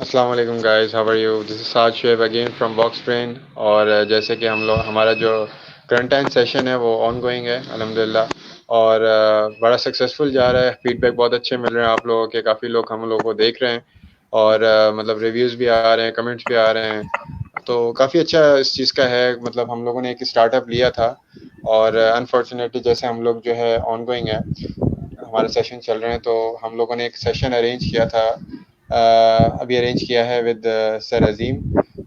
अस्सलाम वालेकुम guys, how are you? This is Saaz Shoaib again from box brain. और जैसे कि हम लोग हमारा जो करंट टाइम सेशन है वो ऑन गोइंग है अल्हम्दुलिल्लाह। और बड़ा सक्सेसफुल जा रहा है, फीडबैक बहुत अच्छे मिल रहे हैं आप लोगों के, काफ़ी लोग हम लोगों को देख रहे हैं। और मतलब रिव्यूज़ भी आ रहे हैं, कमेंट्स भी आ रहे हैं, तो काफ़ी अच्छा इस चीज़ का है। मतलब हम लोगों ने एक स्टार्टअप लिया था और अनफॉर्चुनेटली जैसे हम लोग जो है ऑन गोइंग है, हमारे सेशन चल रहे हैं, तो हम लोगों ने एक सेशन अरेंज किया था। अभी अरेंज किया है विद सर अजीम,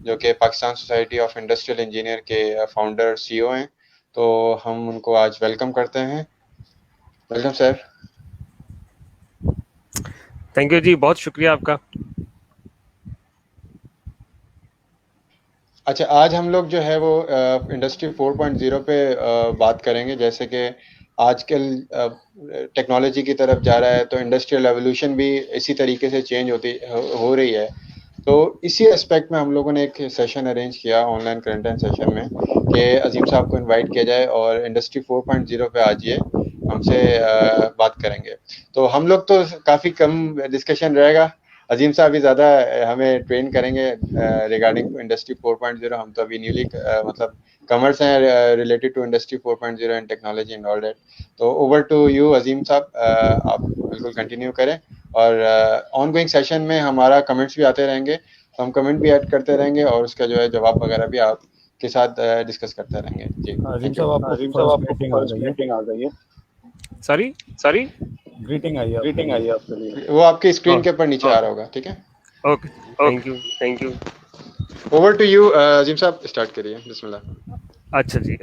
जो कि Pakistan society of industrial engineer के फाउंडर सीईओ हैं। तो हम उनको आज वेलकम करते हैं। Welcome sir. थैंक यू जी, बहुत शुक्रिया आपका। अच्छा, आज हम लोग जो है वो इंडस्ट्री 4.0 पे बात करेंगे। जैसे कि आजकल टेक्नोलॉजी की तरफ जा रहा है, तो इंडस्ट्रियल एवोल्यूशन भी इसी तरीके से चेंज हो रही है। तो इसी एस्पेक्ट में हम लोगों ने एक सेशन अरेंज किया ऑनलाइन करंट टाइम सेशन में, कि अजीम साहब को इनवाइट किया जाए और इंडस्ट्री 4.0 पे आज ये हमसे बात करेंगे। तो हम लोग तो काफ़ी कम डिस्कशन रहेगा, अजीम साहब ही ज़्यादा हमें ट्रेन करेंगे रिगार्डिंग इंडस्ट्री 4.0। हम तो अभी न्यूली मतलब कमर्स हैं related to industry 4.0 and technology and all that. तो ओवर टू यू अजीम साहब, आप बिल्कुल कंटिन्यू करें। और ऑन गोइंग सेशन में हमारा कमेंट्स भी आते रहेंगे, तो हम कमेंट भी ऐड करते रहेंगे और उसका जो है जवाब वगैरह भी आपके साथ डिस्कस करते रहेंगे। जी, अजीम थैंक यू। साहब, आपको अजीम साहब, फर्स्ट आपको ग्रीटिंग आ फर्स्ट गई है। ग्रीटिंग आ गई है। सॉरी। सॉरी। ग्रीटिंग आई है आपके ग्रीटिंग लिए। आई है आपके लिए, वो आपकी स्क्रीन के ऊपर नीचे आ रहा होगा, ठीक है। Okay, thank okay, you. Thank you. Over to you Azeem साहब, स्टार्ट करिए, बिस्मिल्लाह। अच्छा जी,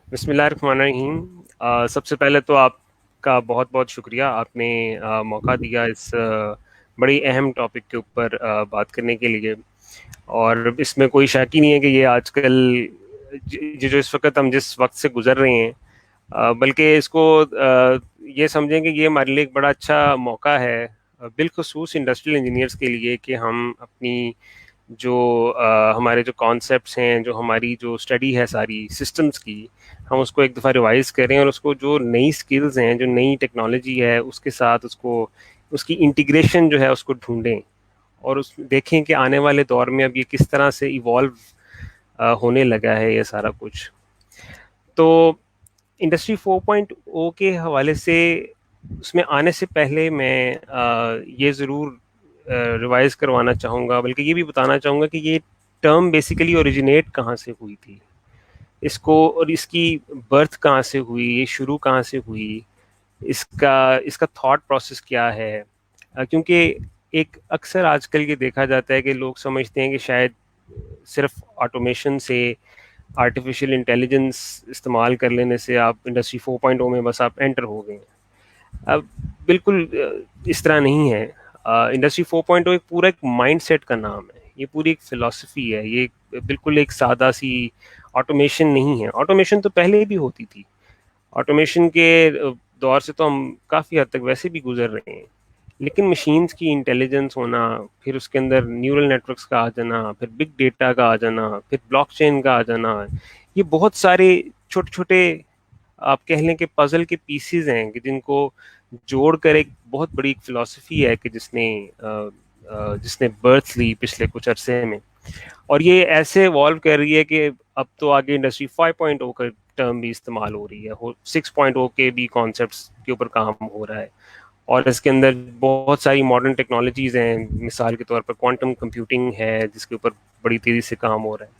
बिस्मिल्लाहिर्रहमानिर्रहीम। सबसे पहले तो आपका बहुत बहुत शुक्रिया, आपने मौका दिया इस बड़ी अहम टॉपिक के ऊपर बात करने के लिए। और इसमें कोई शक ही नहीं है कि ये आजकल जो इस वक्त हम जिस वक्त से गुजर रहे हैं, बल्कि इसको ये समझें कि ये हमारे लिए एक बड़ा अच्छा मौका है, बिलखुसूस इंडस्ट्रियल इंजीनियर्स के लिए, कि हम अपनी जो हमारे जो कॉन्सेप्ट्स हैं, जो हमारी जो स्टडी है सारी सिस्टम्स की, हम उसको एक दफ़ा रिवाइज करें और उसको जो नई स्किल्स हैं, जो नई टेक्नोलॉजी है, उसके साथ उसको उसकी इंटीग्रेशन जो है उसको ढूंढें और उस देखें कि आने वाले दौर में अब ये किस तरह से इवॉल्व होने लगा है ये सारा कुछ। तो इंडस्ट्री 4.0 के हवाले से उसमें आने से पहले मैं ये ज़रूर रिवाइज करवाना चाहूँगा, बल्कि ये भी बताना चाहूँगा कि ये टर्म बेसिकली ओरिजिनेट कहाँ से हुई थी, इसको और इसकी बर्थ कहाँ से हुई, ये शुरू कहाँ से हुई, इसका इसका थॉट प्रोसेस क्या है। क्योंकि एक अक्सर आजकल ये देखा जाता है कि लोग समझते हैं कि शायद सिर्फ ऑटोमेशन से, आर्टिफिशियल इंटेलिजेंस इस्तेमाल कर लेने से आप इंडस्ट्री 4.0 में बस आप एंटर हो गए हैं। अब बिल्कुल इस तरह नहीं है। इंडस्ट्री 4.0 एक पूरा एक माइंडसेट का नाम है, ये पूरी एक फिलॉसफी है, ये बिल्कुल एक सादा सी ऑटोमेशन नहीं है। ऑटोमेशन तो पहले भी होती थी, ऑटोमेशन के दौर से तो हम काफ़ी हद तक वैसे भी गुजर रहे हैं, लेकिन मशीन्स की इंटेलिजेंस होना, फिर उसके अंदर न्यूरल नेटवर्क्स का आ जाना, फिर बिग डेटा का आ जाना, फिर ब्लॉकचेन का आ जाना, ये बहुत सारे छोटे छोटे, आप कह लें कि पजल के पीसीज हैं कि जिनको जोड़कर एक बहुत बड़ी फिलॉसफी है कि जिसने बर्थ ली पिछले कुछ अरसे में। और ये ऐसे इवॉल्व कर रही है कि अब तो आगे इंडस्ट्री 5.0 का टर्म भी इस्तेमाल हो रही है, 6.0 के भी कॉन्सेप्ट्स के ऊपर काम हो रहा है। और इसके अंदर बहुत सारी मॉडर्न टेक्नोलॉजीज हैं, मिसाल के तौर पर क्वांटम कंप्यूटिंग है जिसके ऊपर बड़ी तेज़ी से काम हो रहा है।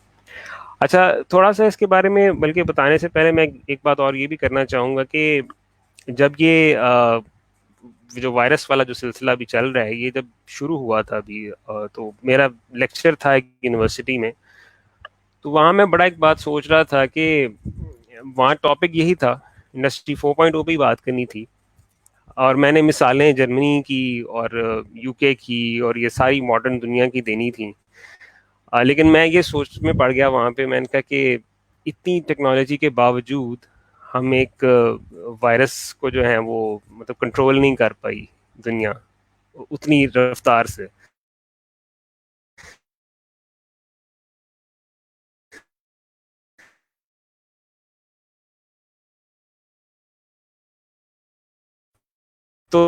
अच्छा, थोड़ा सा इसके बारे में बल्कि बताने से पहले मैं एक बात और ये भी करना चाहूँगा कि जब ये जो वायरस वाला जो सिलसिला अभी चल रहा है, ये जब शुरू हुआ था अभी, तो मेरा लेक्चर था एक यूनिवर्सिटी में, तो वहाँ मैं बड़ा एक बात सोच रहा था कि वहाँ टॉपिक यही था, इंडस्ट्री 4.0 पे ही बात करनी थी। और मैंने मिसालें जर्मनी की और यूके की और ये सारी मॉडर्न दुनिया की देनी थी। लेकिन मैं ये सोच में पड़ गया वहाँ पे, मैंने कहा कि इतनी टेक्नोलॉजी के बावजूद हम एक वायरस को जो है वो मतलब कंट्रोल नहीं कर पाई दुनिया उतनी रफ्तार से। तो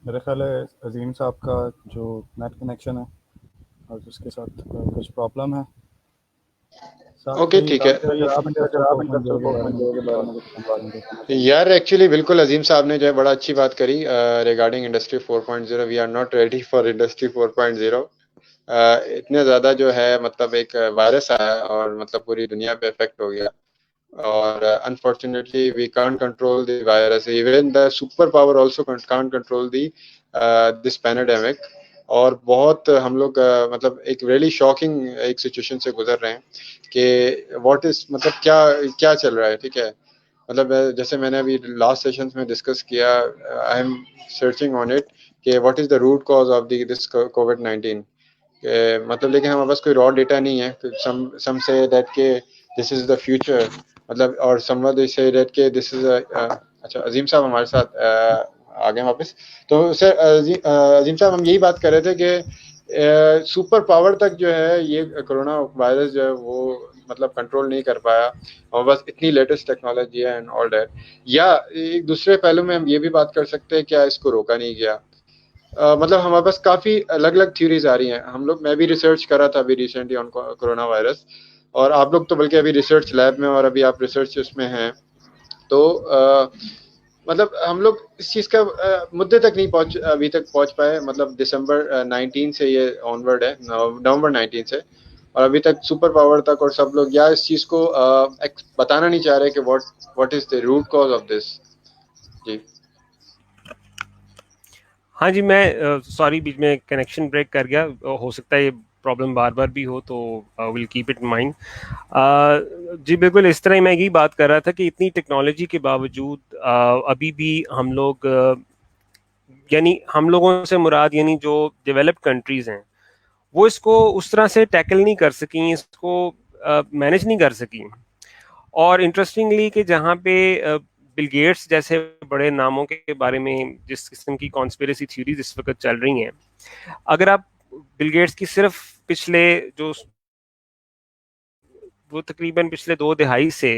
मेरा ख्याल है अजीम साहब का जो नेट कनेक्शन है और उसके साथ कुछ प्रॉब्लम है। ओके, ठीक है। अगर आप इंडस्ट्रियल 4.0 के बारे में कुछ बात करना चाहें। यार एक्चुअली बिल्कुल अजीम साहब ने जो है बड़ा अच्छी बात करी regarding industry 4.0। We are not ready for industry 4.0। इतने ज़्यादा जो है मतलब एक वायरस आया और मतलब पूरी दुनिया पे इफेक्ट हो गया। और unfortunately we can't control the virus, even the super power also can't control the this pandemic. और बहुत हम लोग मतलब एक रियली शॉकिंग एक सिचुएशन से गुजर रहे हैं कि व्हाट इज मतलब क्या क्या चल रहा है, ठीक है। मतलब जैसे मैंने अभी लास्ट सेशंस में डिस्कस किया, I am searching on it कि what is the root cause of this कोविड-19। मतलब लेकिन हमारे पास कोई रॉ डेटा नहीं है। सम से दैट के दिस इज द फ्यूचर, मतलब और समवन दे से दैट के दिस इज अच्छा अजीम साहब हमारे साथ आ गए वापस। तो सर अजीम साहब हम यही बात कर रहे थे कि सुपर पावर तक जो है ये कोरोना वायरस जो है वो मतलब कंट्रोल नहीं कर पाया, और बस इतनी लेटेस्ट टेक्नोलॉजी है एंड ऑल दैट। या एक दूसरे पहलू में हम ये भी बात कर सकते हैं क्या इसको रोका नहीं गया। मतलब हमारे पास काफ़ी अलग-अलग थ्योरीज आ रही हैं। हम लोग मैं भी रिसर्च कर रहा था अभी रिसेंटली ऑन कोरोना वायरस, और आप लोग तो बल्कि अभी रिसर्च लैब में और अभी आप रिसर्च उसमें हैं। तो मतलब हम लोग इस चीज़ का मुद्दे तक नहीं पहुँच अभी तक पहुँच पाए। मतलब दिसंबर 19 से ये ऑनवर्ड है, नवंबर 19 से, और अभी तक सुपर पावर तक और सब लोग या इस चीज़ को बताना नहीं चाह रहे कि what is the root cause of this. जी। हाँ जी, मैं सॉरी बीच में कनेक्शन ब्रेक कर गया, हो सकता है ये प्रॉब्लम बार बार भी हो, तो will keep it in mind. जी बिल्कुल, इस तरह ही मैं यही बात कर रहा था कि इतनी टेक्नोलॉजी के बावजूद अभी भी हम लोग यानी हम लोगों से मुराद यानी जो डेवलप्ड कंट्रीज हैं वो इसको उस तरह से टैकल नहीं कर सकी, इसको मैनेज नहीं कर सकी। और इंटरेस्टिंगली कि जहाँ पे बिल गेट्स जैसे बड़े नामों के बारे में जिस किस्म की कॉन्स्पिरेसी थ्योरीज इस वक्त चल रही हैं, अगर आप बिल गेट्स की सिर्फ पिछले जो वो तकरीबन पिछले 2 दहाई से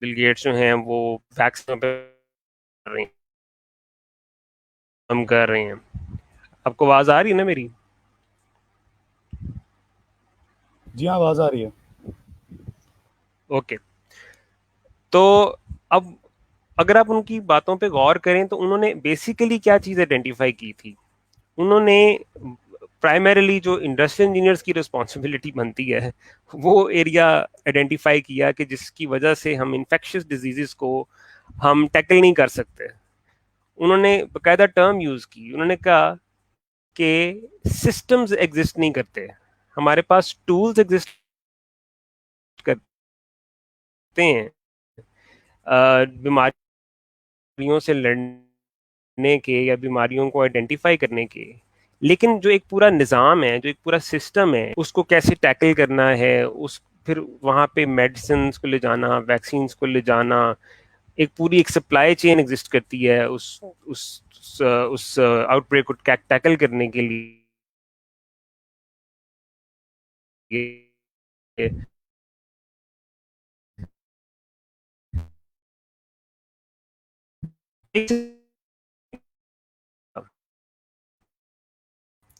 बिल गेट्स जो हैं वो वैक्सीन पे कर रहे हैं, हम कर रहे हैं। आपको आवाज आ रही है ना मेरी? जी हाँ, आवाज़ आ रही है। ओके। तो अब अगर आप उनकी बातों पे गौर करें तो उन्होंने बेसिकली क्या चीज़ आइडेंटिफाई की थी। उन्होंने प्राइमरीली जो इंडस्ट्रियल इंजीनियर्स की रिस्पॉन्सिबिलिटी बनती है वो एरिया आइडेंटिफाई किया कि जिसकी वजह से हम इन्फेक्शियस डिजीजेस को हम टैकल नहीं कर सकते। उन्होंने बकायदा टर्म यूज़ की, उन्होंने कहा कि सिस्टम्स एग्जिस्ट नहीं करते, हमारे पास टूल्स एग्जिस्ट करते हैं बीमारियों से लड़ने के या बीमारियों को आइडेंटिफाई करने के। लेकिन जो एक पूरा निज़ाम है, जो एक पूरा सिस्टम है, उसको कैसे टैकल करना है, उस फिर वहाँ पे मेडिसिन को ले जाना, वैक्सीन को ले जाना, एक पूरी एक सप्लाई चेन एग्जिस्ट करती है उस आउटब्रेक को टैकल करने के लिए।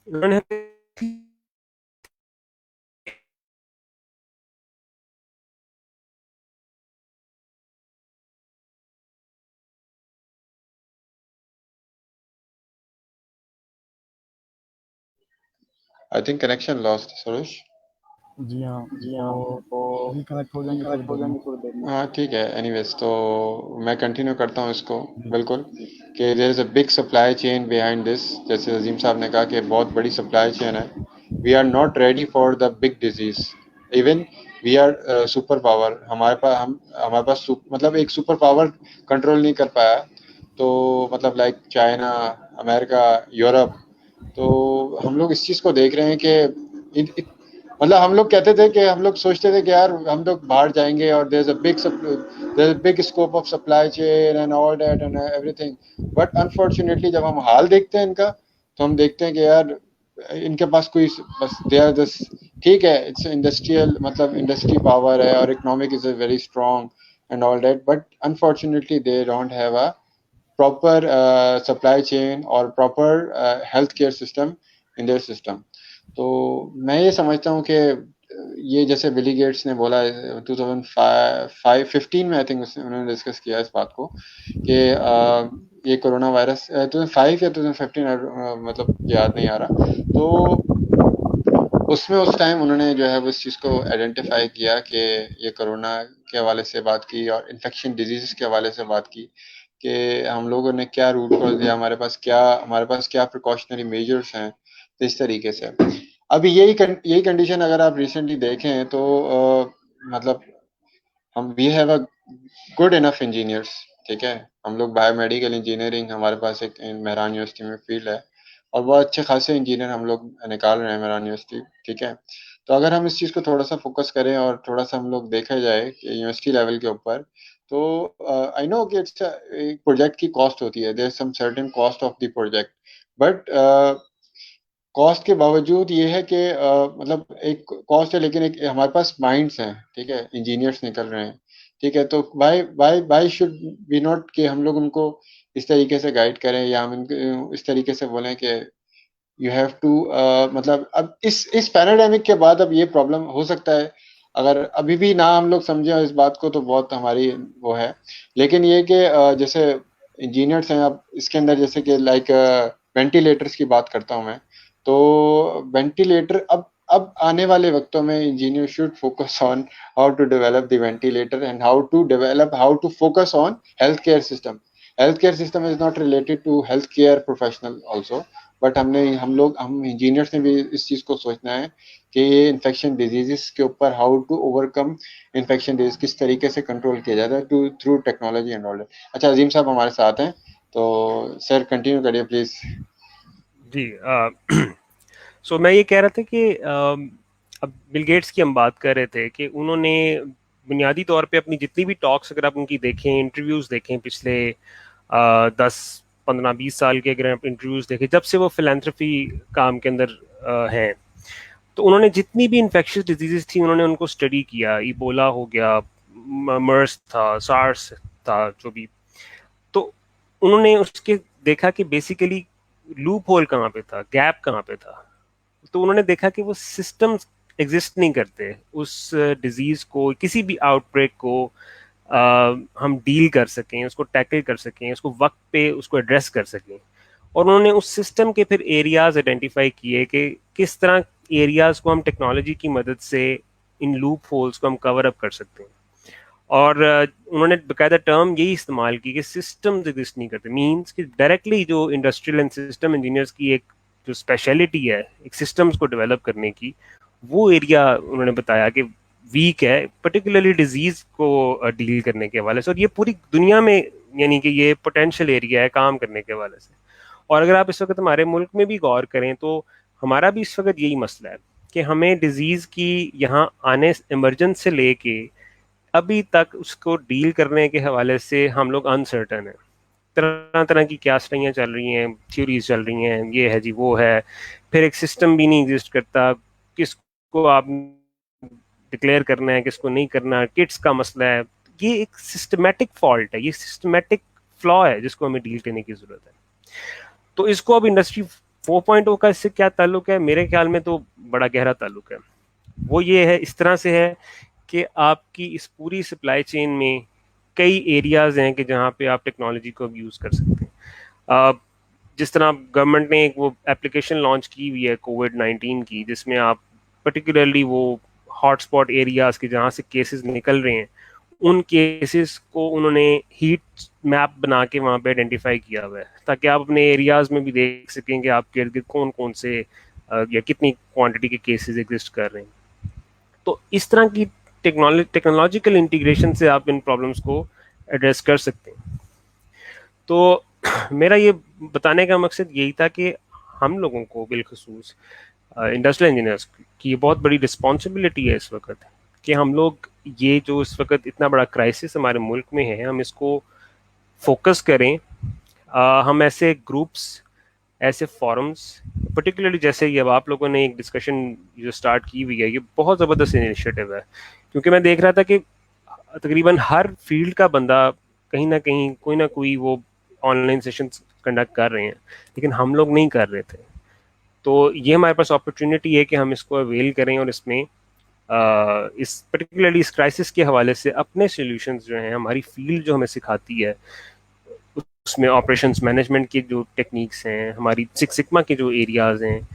उन्होंने I think connection lost Saroj. जी हाँ, वो रिकनेक्ट हो जाएंगे थोड़ी देर में। हाँ ठीक है, एनीवेज तो मैं कंटिन्यू करता हूँ इसको। जी बिल्कुल कि there is a big supply chain behind this. जैसे अजीम साहब ने कहा कि बहुत बड़ी सप्लाई चेन है। We are not ready for the big disease. Even we are super power, हमारे पास मतलब एक सुपर पावर कंट्रोल नहीं कर पाया। तो मतलब लाइक चाइना, अमेरिका, यूरोप, तो हम लोग इस चीज़ को देख रहे हैं कि मतलब हम लोग कहते थे कि हम लोग सोचते थे कि यार हम लोग बाहर जाएंगे और there is a big scope of supply chain and all that and everything. But unfortunately जब हम हाल देखते हैं इनका, तो हम देखते हैं कि यार इनके पास कोई बस दे आर जस्ट ठीक है, इट्स इंडस्ट्रियल मतलब इंडस्ट्री पावर है और economic is very strong and all that, but unfortunately they don't have a proper supply chain or proper healthcare system in their system. तो मैं ये समझता हूँ कि ये जैसे बिली गेट्स ने बोला 2015 में, आई थिंक उन्होंने डिस्कस किया इस बात को कि ये कोरोना वायरस 2005 या 2015, मतलब याद नहीं आ रहा, तो उसमें उस टाइम उन्होंने जो है वो इस चीज़ को आइडेंटिफाई किया कि ये कोरोना के हवाले से बात की और इन्फेक्शन डिजीज़ के हवाले से बात की कि हम लोगों ने क्या रूट कॉज दिया, हमारे पास क्या प्रिकॉशनरी मेजर्स हैं, तो इस तरीके से। अभी यही कंडीशन अगर आप रिसेंटली देखें तो मतलब हम we have a good enough engineers, ठीक है, हम लोग बायोमेडिकल इंजीनियरिंग, हमारे पास एक मेहरान यूनिवर्सिटी में फील्ड है और बहुत अच्छे खासे इंजीनियर हम लोग निकाल रहे हैं मेहरान यूनिवर्सिटी, ठीक है। तो अगर हम इस चीज़ को थोड़ा सा फोकस करें और थोड़ा सा हम लोग देखा जाए कि यूनिवर्सिटी लेवल के ऊपर, तो आई नो कि इट्स एक प्रोजेक्ट की कॉस्ट होती है, there is some certain cost of the project, but cost के बावजूद ये है कि मतलब एक कॉस्ट है लेकिन एक हमारे पास माइंड्स हैं, ठीक है, इंजीनियर्स निकल रहे हैं, ठीक है। तो वाई शुड बी नॉट कि हम लोग उनको इस तरीके से गाइड करें या हम इनको इस तरीके से बोलें कि यू हैव टू मतलब अब इस पैराडाइमिक के बाद अब ये प्रॉब्लम हो सकता है, अगर अभी भी ना हम लोग समझे इस बात को तो बहुत हमारी वो है, लेकिन ये कि जैसे इंजीनियर्स हैं, अब इसके अंदर जैसे कि लाइक वेंटिलेटर्स की बात करता हूँ मैं, तो वेंटिलेटर अब आने वाले वक्तों में engineer should focus on how to develop the ventilator and how to focus on health care system. Health care system is not related to health care professional also, but हम इंजीनियर्स ने भी इस चीज़ को सोचना है कि ये इन्फेक्शन डिजीजेस के ऊपर how to overcome infection disease किस तरीके से कंट्रोल किया जाता है to through technology and all. अच्छा, अजीम साहब हमारे साथ हैं, तो सर कंटिन्यू करिए प्लीज। जी सो मैं ये कह रहा था कि अब बिल गेट्स की हम बात कर रहे थे कि उन्होंने बुनियादी तौर पे अपनी जितनी भी टॉक्स अगर आप उनकी देखें, इंटरव्यूज देखें पिछले 10 15 20 साल के, अगर आप इंटरव्यूज देखें जब से वो फिलेंथ्रफी काम के अंदर हैं, तो उन्होंने जितनी भी इन्फेक्शियस डिजीजेस थी उन्होंने उनको स्टडी किया। इबोला हो गया, मर्स था, सार्स था, जो भी, तो उन्होंने उसके देखा कि बेसिकली लूप होल कहाँ पे था, गैप कहाँ पे था। तो उन्होंने देखा कि वो सिस्टम एग्जिस्ट नहीं करते उस डिजीज को, किसी भी आउटब्रेक को हम डील कर सकें, उसको टैकल कर सकें, उसको वक्त पे उसको एड्रेस कर सकें। और उन्होंने उस सिस्टम के फिर एरियाज आइडेंटिफाई किए कि किस तरह एरियाज को हम टेक्नोलॉजी की मदद से इन लूप होल्स को हम कवर अप कर सकते हैं। और उन्होंने बाकायदा टर्म यही इस्तेमाल की कि सिस्टम्स एग्जिस्ट नहीं करते, मींस कि डायरेक्टली जो इंडस्ट्रियल एंड सिस्टम इंजीनियर्स की एक जो स्पेशलिटी है एक सिस्टम्स को डेवलप करने की, वो एरिया उन्होंने बताया कि वीक है, पर्टिकुलरली डिजीज को डील करने के हवाले से। और ये पूरी दुनिया में यानी कि ये पोटेंशियल एरिया है काम करने के हवाले से। और अगर आप इस वक्त हमारे मुल्क में भी गौर करें तो हमारा भी इस वक्त यही मसला है कि हमें डिजीज की यहाँ आने इमरजेंस से लेके अभी तक उसको डील करने के हवाले से हम लोग अनसर्टन है। तरह तरह की क्यास्टियाँ चल रही हैं, थ्योरीज चल रही हैं, ये है जी वो है, फिर एक सिस्टम भी नहीं एग्जिस्ट करता, किसको आप डिक्लेयर करना है किसको नहीं करना, किट्स का मसला है। ये एक सिस्टमेटिक फॉल्ट है, ये सिस्टमेटिक फ्लॉ है जिसको हमें डील करने की जरूरत है। तो इसको अब इंडस्ट्री 4.0 का इससे क्या ताल्लुक है? मेरे ख्याल में तो बड़ा गहरा ताल्लुक है। वो ये है, इस तरह से है कि आपकी इस पूरी सप्लाई चेन में कई एरियाज हैं कि जहाँ पे आप टेक्नोलॉजी को यूज़ कर सकते हैं। जिस तरह गवर्नमेंट ने एक वो एप्लीकेशन लॉन्च की हुई है कोविड-19 की, जिसमें आप पर्टिकुलरली वो हॉटस्पॉट एरियाज के जहाँ से केसेस निकल रहे हैं उन केसेस को उन्होंने हीट मैप बना के वहाँ पे आइडेंटिफाई किया हुआ है, ताकि आप अपने एरियाज में भी देख सकें कि आपके इर्द गिर्द कौन कौन से या कितनी क्वांटिटी के केसेस एग्जिस्ट कर रहे हैं। तो इस तरह की टेक्नोलॉजिकल इंटीग्रेशन से आप इन प्रॉब्लम्स को एड्रेस कर सकते हैं। तो मेरा ये बताने का मकसद यही था कि हम लोगों को बिलखसूस इंडस्ट्रियल इंजीनियर्स की बहुत बड़ी रिस्पॉन्सिबिलिटी है इस वक्त कि हम लोग ये जो इस वक्त इतना बड़ा क्राइसिस हमारे मुल्क में है, हम इसको फोकस करें। हम ऐसे ग्रुप्स, ऐसे फॉरम्स, पर्टिकुलरली जैसे ये अब आप लोगों ने एक डिस्कशन जो स्टार्ट की हुई है, ये बहुत ज़बरदस्त इनिशिएटिव है। क्योंकि मैं देख रहा था कि तकरीबन हर फील्ड का बंदा कहीं ना कहीं कोई ना कोई वो ऑनलाइन सेशंस कंडक्ट कर रहे हैं, लेकिन हम लोग नहीं कर रहे थे। तो ये हमारे पास अपॉर्चुनिटी है कि हम इसको अवेल करें और इसमें इस पर्टिकुलरली इस क्राइसिस के हवाले से अपने सॉल्यूशंस जो हैं, हमारी फील्ड जो हमें सिखाती है, उसमें ऑपरेशंस मैनेजमेंट की जो टेक्निक्स हैं, हमारी सिक्स सिग्मा के जो एरियाज हैं,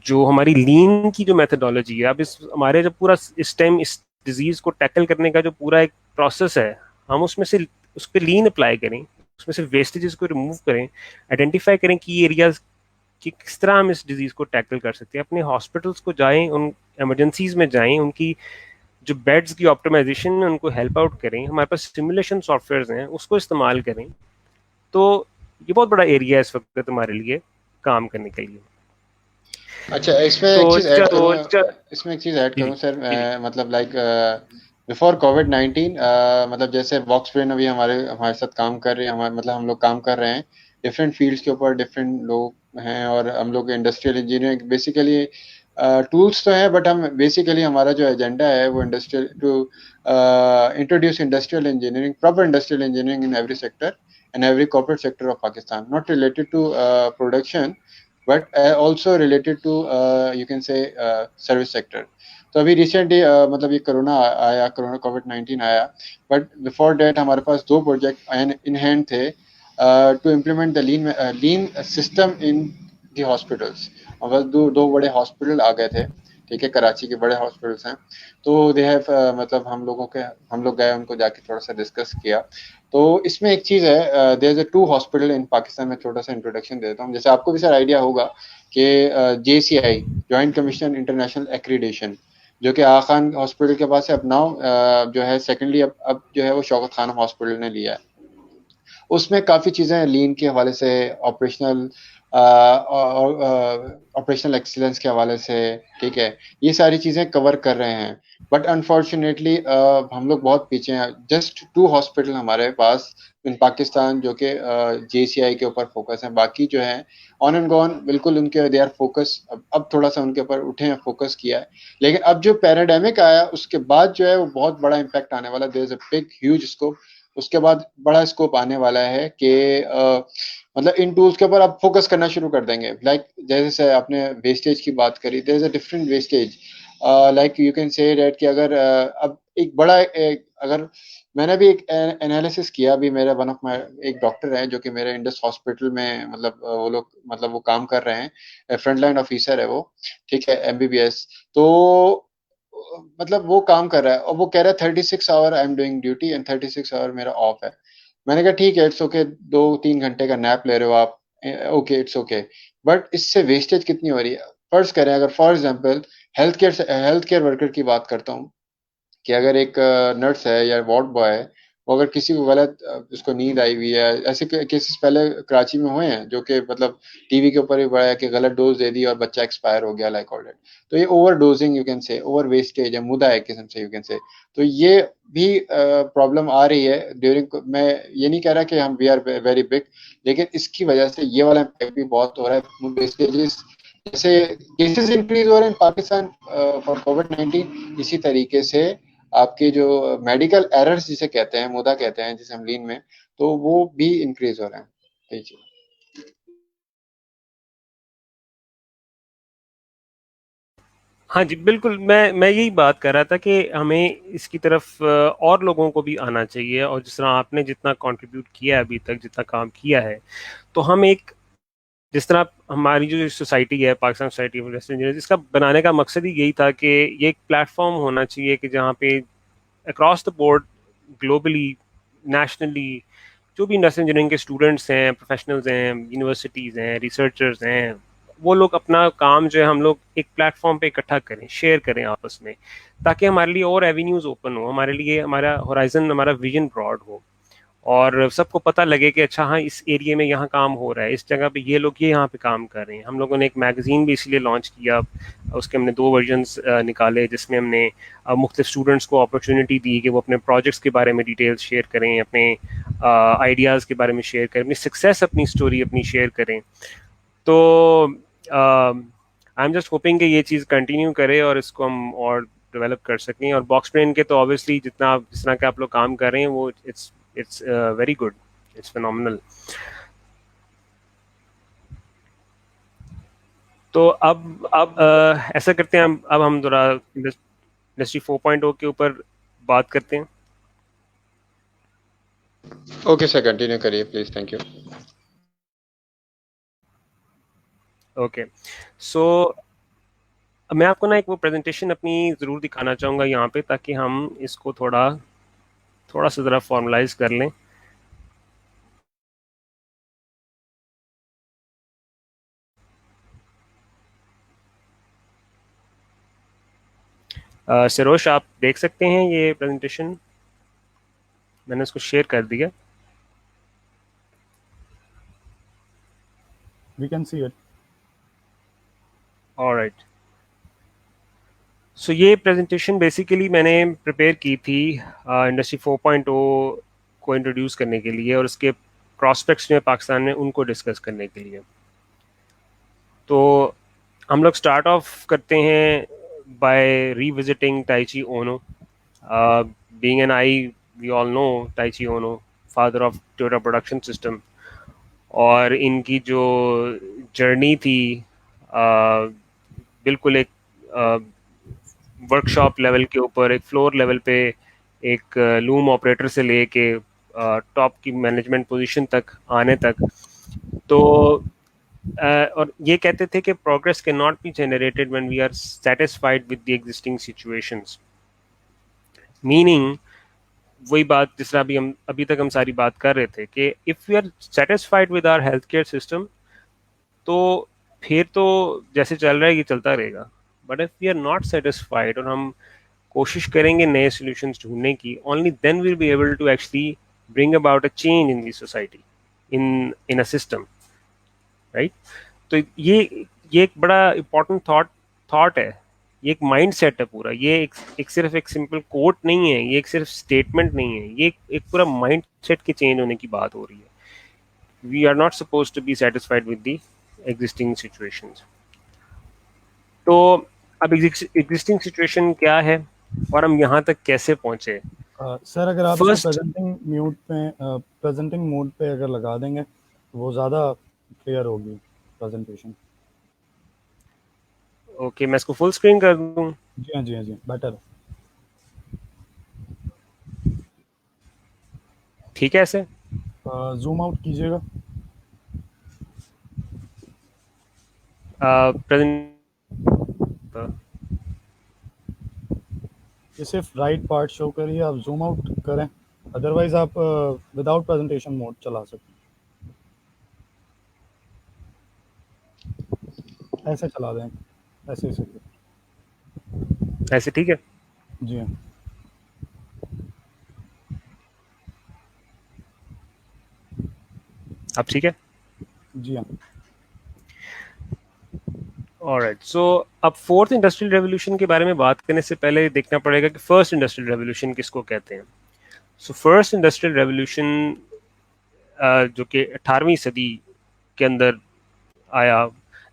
जो हमारी लीन की जो मेथडोलॉजी है, अब इस हमारे जो पूरा इस टाइम इस डिजीज़ को टैकल करने का जो पूरा एक प्रोसेस है, हम उसमें से उस पर लीन अप्लाई करें, उसमें से वेस्टेजेस को रिमूव करें, आइडेंटिफाई करें कि एरियाज कि किस तरह हम इस डिजीज़ को टैकल कर सकते हैं। अपने हॉस्पिटल्स को जाएं, उन इमरजेंसीज में जाएं, उनकी जो बेड्स की ऑप्टिमाइजेशन में उनको हेल्प आउट करें। हमारे पास सिमुलेशन सॉफ्टवेयर हैं, उसको इस्तेमाल करें। तो ये बहुत बड़ा एरिया है इस वक्त तुम्हारे लिए काम करने के लिए। अच्छा, इसमें तो एक चीज़ ऐड तो करूँ, इसमें एक चीज़ ऐड जी करूँ सर, जी मतलब लाइक बिफोर कोविड-19, मतलब जैसे वॉक्सप्रिंट अभी हमारे हमारे साथ काम कर रहे हैं, हमारे मतलब हम लोग काम कर रहे हैं डिफरेंट फील्ड्स के ऊपर, डिफरेंट लोग हैं, और हम लोग इंडस्ट्रियल इंजीनियरिंग बेसिकली टूल्स तो हैं, बट हम बेसिकली हमारा जो एजेंडा है वो industrial to introduce industrial engineering, proper industrial engineering in every sector and every corporate sector of Pakistan, not related to production, but also related to you can say service sector. तो अभी recently मतलब ये corona आया, corona कोविड-19 आया, but before date हमारे पास दो project in hand थे to implement the lean system in the hospitals. और दो बड़े हॉस्पिटल आ गए थे, ठीक है, कराची के बड़े हॉस्पिटल्स हैं। तो दे हैव मतलब हम लोग गए, उनको जाके थोड़ा सा डिस्कस किया। तो इसमें एक चीज़ है, there is a 2 hospital in Pakistan में, छोटा सा इंट्रोडक्शन देता हूँ। जैसे आपको भी सर आइडिया होगा कि JCI, joint commission international accreditation, जो कि आगा खान हॉस्पिटल के पास है, अब नाउ जो है सेकेंडली अब जो है वो शौकत खानम हॉस्पिटल ने लिया है। उसमें काफ़ी चीज़ें लीन के हवाले से, ऑपरेशनल ऑपरेशनल एक्सीलेंस के हवाले से, ठीक है, ये सारी चीज़ें कवर कर रहे हैं। बट अनफॉर्चुनेटली हम लोग बहुत पीछे हैं। जस्ट 2 हॉस्पिटल हमारे पास इन पाकिस्तान जो कि जेसीआई के ऊपर फोकस हैं। बाकी जो है ऑन एंड गॉन, बिल्कुल उनके दे आर फोकस, अब थोड़ा सा उनके ऊपर उठे हैं, फोकस किया है। लेकिन अब जो पैराडेमिक आया उसके बाद जो है वो बहुत बड़ा इम्पैक्ट आने वाला है। There is a big huge scope. उसके बाद बड़ा स्कोप आने वाला है कि मतलब इन टूल्स के ऊपर आप फोकस करना शुरू कर देंगे। लाइक जैसे आपने वेस्टेज की बात करी, there is a different wastage, like you can say that कि अगर अब एक बड़ा अगर मैंने भी एक एनालिसिस किया, अभी मेरे वन ऑफ माय एक डॉक्टर है जो कि मेरे इंडस हॉस्पिटल में मतलब वो लोग मतलब वो काम कर रहे हैं, फ्रंट लाइन ऑफिसर है वो, ठीक है, एमबीबीएस। तो मतलब वो काम कर रहा है और वो कह रहा है 36 hour I am doing duty and 36 hour मेरा ऑफ है। मैंने कहा ठीक है, इट्स ओके, 2-3 घंटे का नैप ले रहे हो आप, ओके, इट्स ओके, बट इससे वेस्टेज कितनी हो रही है। फर्ज करें, अगर for example health care worker की बात करता हूँ, कि अगर एक नर्स है या वार्ड बॉय है, वो अगर किसी को गलत उसको नींद आई हुई है, ऐसे केसेस पहले कराची में हुए हैं जो कि मतलब टीवी के ऊपर भी बड़ा है कि गलत डोज दे दी और बच्चा एक्सपायर हो गया, लाइक ऑल दैट। तो ये ओवर डोजिंग यू कैन से, ओवर वेस्टेज है, मुद्दा है किस्म से यू कैन से। तो ये भी प्रॉब्लम आ रही है ड्यूरिंग। मैं ये नहीं कह रहा कि हम वी आर वेरी बिग, लेकिन इसकी वजह से ये वाला इम्पैक्ट भी बहुत हो रहा है। वेस्टेजेस जैसे केसेस इंक्रीज हो रहे हैं पाकिस्तान फॉर कोविड-19, इसी तरीके से आपके जो मेडिकल एरर्स जिसे कहते हैं, मुद्दा कहते हैं जिसे हम लीन में, तो वो भी इंक्रीज हो रहे हैं। जी। हाँ जी, बिल्कुल। मैं यही बात कर रहा था कि हमें इसकी तरफ और लोगों को भी आना चाहिए, और जिस तरह आपने जितना कंट्रीब्यूट किया है अभी तक, जितना काम किया है, तो हम एक जिस तरह हमारी जो सोसाइटी है, Pakistan society of industrial engineers, इसका बनाने का मकसद ही यही था कि ये एक प्लेटफॉर्म होना चाहिए कि जहाँ पे across the board, globally, nationally, जो भी इंडस्ट्रियल इंजीनियरिंग के स्टूडेंट्स हैं, प्रोफेशनल्स हैं, यूनिवर्सिटीज़ हैं, रिसर्चर्स हैं, वो लोग अपना काम जो है हम लोग एक प्लेटफॉर्म पे इकट्ठा करें, शेयर करें आपस में, ताकि हमारे लिए और एवेन्यूज़ ओपन हो, हमारे लिए हमारा होराइजन, हमारा विजन ब्रॉड हो, और सबको पता लगे कि अच्छा हाँ, इस एरिया में यहाँ काम हो रहा है, इस जगह पे ये लोग ये यहाँ पे काम कर रहे हैं। हम लोगों ने एक मैगजीन भी इसलिए लॉन्च किया, उसके हमने 2 वर्जन्स निकाले, जिसमें हमने मुख्तलिफ स्टूडेंट्स को अपॉर्चुनिटी दी कि वो अपने प्रोजेक्ट्स के बारे में डिटेल्स शेयर करें, अपने आइडियाज़ के बारे में शेयर करें, अपनी सक्सेस, अपनी स्टोरी अपनी शेयर करें। तो आई एम जस्ट होपिंग कि ये चीज़ कंटिन्यू करे और इसको हम और डेवलप कर सकें। और बॉक्स ब्रेन के तो ऑब्वियसली जिस तरह के आप लोग काम कर रहे हैं वो it's very good, it's phenomenal. तो अब ऐसा करते हैं, अब हम थोड़ा इंडस्ट्री 4.0 के ऊपर बात करते हैं। ओके सर, कंटिन्यू करिए प्लीज, थैंक यू। ओके, सो मैं आपको ना एक वो प्रेजेंटेशन अपनी ज़रूर दिखाना चाहूँगा यहाँ पे, ताकि हम इसको थोड़ा सा ज़रा फॉर्मलाइज कर लें। सरोश, आप देख सकते हैं ये प्रेजेंटेशन? मैंने इसको शेयर कर दिया। We can see it. Alright, so ये प्रेजेंटेशन बेसिकली मैंने प्रिपेयर की थी इंडस्ट्री 4.0 को इंट्रोड्यूस करने के लिए और उसके प्रॉस्पेक्ट्स में पाकिस्तान में उनको डिस्कस करने के लिए। तो हम लोग स्टार्ट ऑफ करते हैं by revisiting Taiichi Ohno. Being an I, we all know Taiichi Ohno, father of Toyota production system. और इनकी जो जर्नी थी बिल्कुल एक वर्कशॉप लेवल के ऊपर, एक फ्लोर लेवल पे, एक लूम ऑपरेटर से लेके टॉप की मैनेजमेंट पोजीशन तक आने तक। तो और ये कहते थे कि progress can not be generated when we are satisfied with the existing situations. Meaning वही बात जिस तरह अभी तक हम सारी बात कर रहे थे कि if we are satisfied with our health care system तो फिर तो जैसे चल रहा है ये चलता रहेगा। But if we are not satisfied और हम कोशिश करेंगे नए सॉल्यूशंस ढूंढने की, only then will be able to actually bring about a change in the society, in a system, right? तो ये एक बड़ा इम्पोर्टेंट थॉट है, ये एक माइंड सेट है पूरा। ये एक सिर्फ एक सिंपल कोट नहीं है, ये एक सिर्फ स्टेटमेंट नहीं है, ये एक पूरा माइंड सेट के चेंज होने की बात हो रही है। We are not suppose to be satisfied with the existing situations. तो अब एग्जिस्टिंग सिचुएशन क्या है और हम यहाँ तक कैसे पहुंचे? सर अगर आप इसको फर्स्ट, प्रेजेंटिंग मोड पे अगर लगा देंगे तो वो ज़्यादा क्लियर होगी प्रेजेंटेशन। ओके, मैं इसको फुल स्क्रीन कर दूं? जी हाँ, जी हाँ, जी बेटर। ठीक है ऐसे? जूम आउट कीजिएगा। प्रेजेंट ये सिर्फ राइट पार्ट शो करिए, आप जूम आउट करें, अदरवाइज आप विदाउट प्रेजेंटेशन मोड चला सकते हैं। ऐसे चला दें, ऐसे ऐसे। ऐसे ठीक है? जी हाँ, अब ठीक है? जी हाँ। ऑलराइट, सो अब फोर्थ इंडस्ट्रियल रेवोल्यूशन के बारे में बात करने से पहले देखना पड़ेगा कि फर्स्ट इंडस्ट्रियल रेवोल्यूशन किसको कहते हैं। सो फर्स्ट इंडस्ट्रियल रेवोल्यूशन जो कि 18वीं सदी के अंदर आया,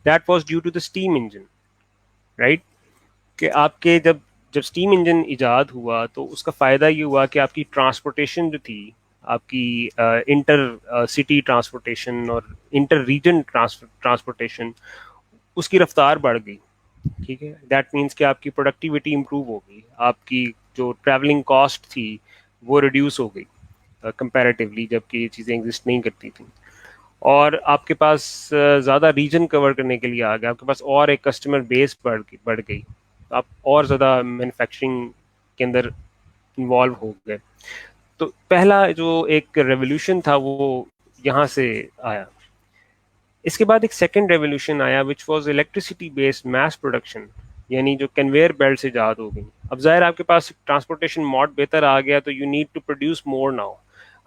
that was due to the steam engine, right? कि आपके जब जब स्टीम इंजन इजाद हुआ तो उसका फ़ायदा ये हुआ कि आपकी ट्रांसपोर्टेशन जो थी, आपकी इंटर सिटी ट्रांसपोर्टेशन और इंटर रीजन ट्रांसपोर्टेशन, उसकी रफ्तार बढ़ गई। ठीक है, दैट मीन्स कि आपकी प्रोडक्टिविटी इम्प्रूव हो गई, आपकी जो ट्रैवलिंग कॉस्ट थी वो रिड्यूस हो गई कंपैरेटिवली, जबकि ये चीज़ें एग्जिस्ट नहीं करती थी। और आपके पास ज़्यादा रीजन कवर करने के लिए आ गया, आपके पास और एक कस्टमर बेस बढ़ गई, तो आप और ज़्यादा मैन्युफैक्चरिंग के अंदर इन्वॉल्व हो गए। तो पहला जो एक रेवोल्यूशन था वो यहाँ से आया। इसके बाद एक सेकेंड रेवोल्यूशन आया which was electricity based mass production, यानी जो कन्वेयर बेल्ट से ईजाद हो गई। अब जाहिर आपके पास ट्रांसपोर्टेशन मोड बेहतर आ गया तो you need to produce more now,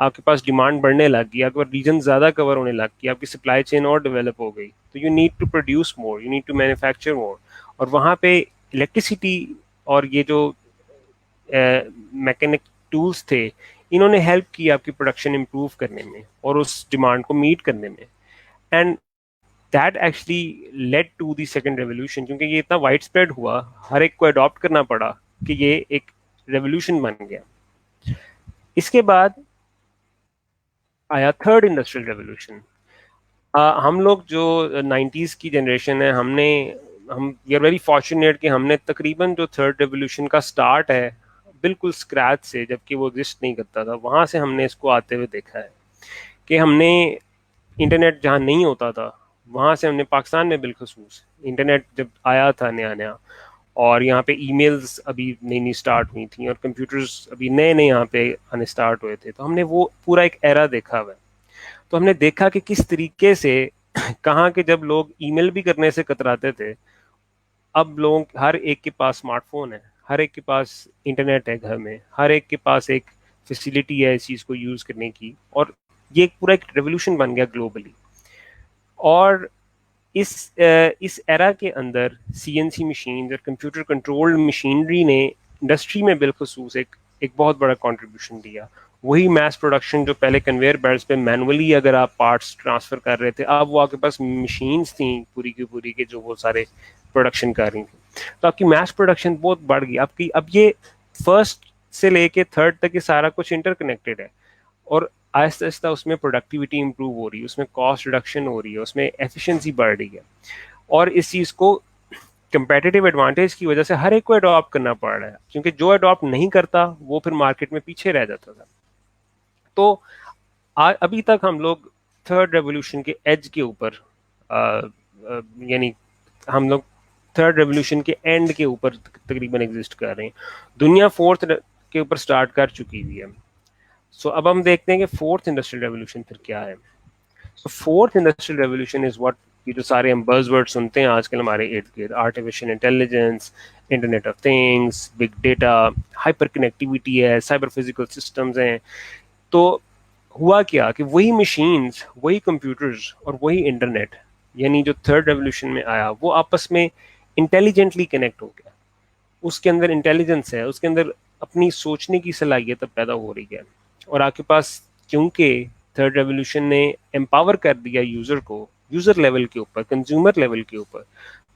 आपके पास डिमांड बढ़ने लग गई, आपके पास रीजन ज़्यादा कवर होने लग गई, आपकी सप्लाई चेन और डेवलप हो गई, तो you need to produce more, you need to manufacture more. और वहाँ पे इलेक्ट्रिसिटी और ये जो मैकेनिक टूल्स थे, इन्होंने हेल्प की आपकी प्रोडक्शन इम्प्रूव करने में और उस डिमांड को मीट करने में। And that actually led to the second revolution, क्योंकि ये इतना वाइड स्प्रेड हुआ, हर एक को अडॉप्ट करना पड़ा, कि ये एक रेवोल्यूशन बन गया। इसके बाद आया थर्ड इंडस्ट्रियल रेवोल्यूशन। हम लोग जो 90s की जनरेशन है, हम वी आर वेरी फॉर्चुनेट कि हमने तकरीबन जो थर्ड रेवोल्यूशन का स्टार्ट है बिल्कुल स्क्रैच से, जबकि वो एग्जिस्ट नहीं करता था, वहां से हमने इसको आते हुए देखा है कि हमने इंटरनेट जहाँ नहीं होता था वहां से हमने पाकिस्तान में बिलखसूस इंटरनेट जब आया था नया नया, और यहाँ पे ईमेल्स अभी नई नई स्टार्ट हुई थी और कंप्यूटर्स अभी नए नए यहाँ पे आने स्टार्ट हुए थे, तो हमने वो पूरा एक एरा देखा हुआ है। तो हमने देखा कि किस तरीके से कहाँ के जब लोग ईमेल भी करने से कतराते थे, अब लोग हर एक के पास स्मार्टफोन है, हर एक के पास इंटरनेट है, घर में हर एक के पास एक फैसिलिटी है इस चीज़ को यूज़ करने की, और ये एक पूरा एक रेवोल्यूशन बन गया ग्लोबली। और इस एरा के अंदर सीएनसी मशीन और कंप्यूटर कंट्रोल्ड मशीनरी ने इंडस्ट्री में बिलखसूस एक एक बहुत बड़ा कंट्रीब्यूशन दिया। वही मैस प्रोडक्शन जो पहले कन्वेयर बेल्ट्स पे मैनुअली अगर आप पार्ट्स ट्रांसफर कर रहे थे, अब वो आपके पास मशीन्स थी पूरी की पूरी के जो वो सारे प्रोडक्शन कर रही थी, तो आपकी मैस प्रोडक्शन बहुत बढ़ गई आपकी। अब ये फर्स्ट से लेके थर्ड तक ये सारा कुछ इंटरकनेक्टेड है, और आहिस्ता आहिस्ता उसमें प्रोडक्टिविटी इंप्रूव हो रही है, उसमें कॉस्ट रिडक्शन हो रही है, उसमें एफिशिएंसी बढ़ रही है, और इस चीज़ को कंपेटिटिव एडवांटेज की वजह से हर एक को अडॉप्ट करना पड़ रहा है, क्योंकि जो अडॉप्ट नहीं करता वो फिर मार्केट में पीछे रह जाता था। तो अभी तक हम लोग थर्ड रेवोल्यूशन के एज के ऊपर, यानी हम लोग थर्ड रेवोल्यूशन के एंड के ऊपर तकरीबन एग्जिस्ट कर रहे हैं। दुनिया फोर्थ के ऊपर स्टार्ट कर चुकी हुई है। सो अब हम देखते हैं कि फोर्थ इंडस्ट्रियल रेवोल्यूशन फिर क्या है। So fourth industrial revolution is what, ये जो सारे हम बज़वर्ड सुनते हैं आजकल हमारे इर्द गिर्द, artificial intelligence, internet of things, big data, hyper connectivity है, साइबर फिजिकल सिस्टम्स हैं। तो हुआ क्या कि वही मशीन्स, वही कंप्यूटर्स और वही इंटरनेट, यानी जो थर्ड रेवोल्यूशन में आया, वो आपस में इंटेलिजेंटली कनेक्ट हो गया। उसके अंदर इंटेलिजेंस है, उसके अंदर अपनी सोचने की सलाहियत पैदा हो रही है, और आपके पास क्योंकि थर्ड रेवोल्यूशन ने एम्पावर कर दिया यूजर को, यूजर लेवल के ऊपर, कंज्यूमर लेवल के ऊपर,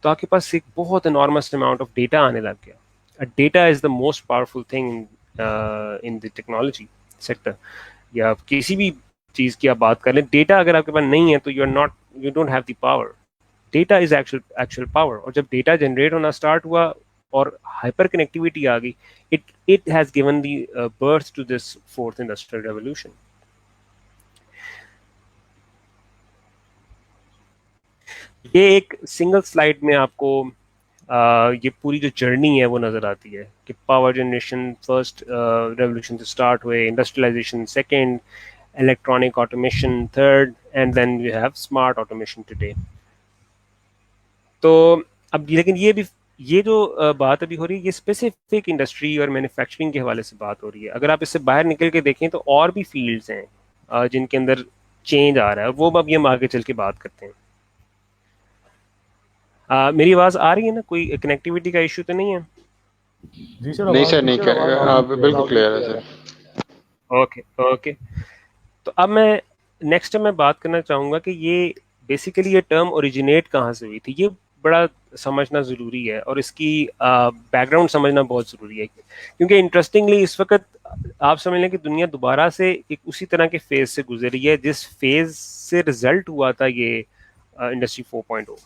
तो आपके पास एक बहुत एनॉर्मस अमाउंट ऑफ डेटा आने लग गया। Data is the most powerful thing in the technology sector, या किसी भी चीज की आप बात कर लें, डेटा अगर आपके पास नहीं है तो you don't have the power. Data is actual power, और जब डेटा जनरेट होना स्टार्ट हुआ और हाइपर कनेक्टिविटी आ गई, it has given the birth to this fourth industrial revolution. ये एक सिंगल स्लाइड में आपको ये पूरी जो जर्नी है वो नजर आती है कि पावर जनरेशन फर्स्ट रेवोल्यूशन से स्टार्ट हुए, industrialization second, electronic automation third, and then we have smart automation today. तो अब लेकिन ये जो बात अभी हो रही है, ये स्पेसिफिक इंडस्ट्री और मैन्युफैक्चरिंग के हवाले से बात हो रही है। अगर आप इससे बाहर निकल के देखें तो और भी फील्ड्स हैं जिनके अंदर चेंज आ रहा है, वो अब ये हम आगे चल के बात करते हैं। मेरी आवाज आ रही है ना? कोई कनेक्टिविटी का इशू तो नहीं है? जी सर, नहीं सर, आवाज नहीं, बिल्कुल क्लियर है सर। Okay okay. तो अब मैं नेक्स्ट मैं बात करना चाहूँगा कि ये बेसिकली ये टर्म ओरिजिनेट कहाँ से हुई थी। ये बड़ा समझना ज़रूरी है, और इसकी बैकग्राउंड समझना बहुत ज़रूरी है, क्योंकि इंटरेस्टिंगली इस वक्त आप समझ लें कि दुनिया दोबारा से एक उसी तरह के फेज से गुजर रही है जिस फेज से रिजल्ट हुआ था ये इंडस्ट्री 4.0।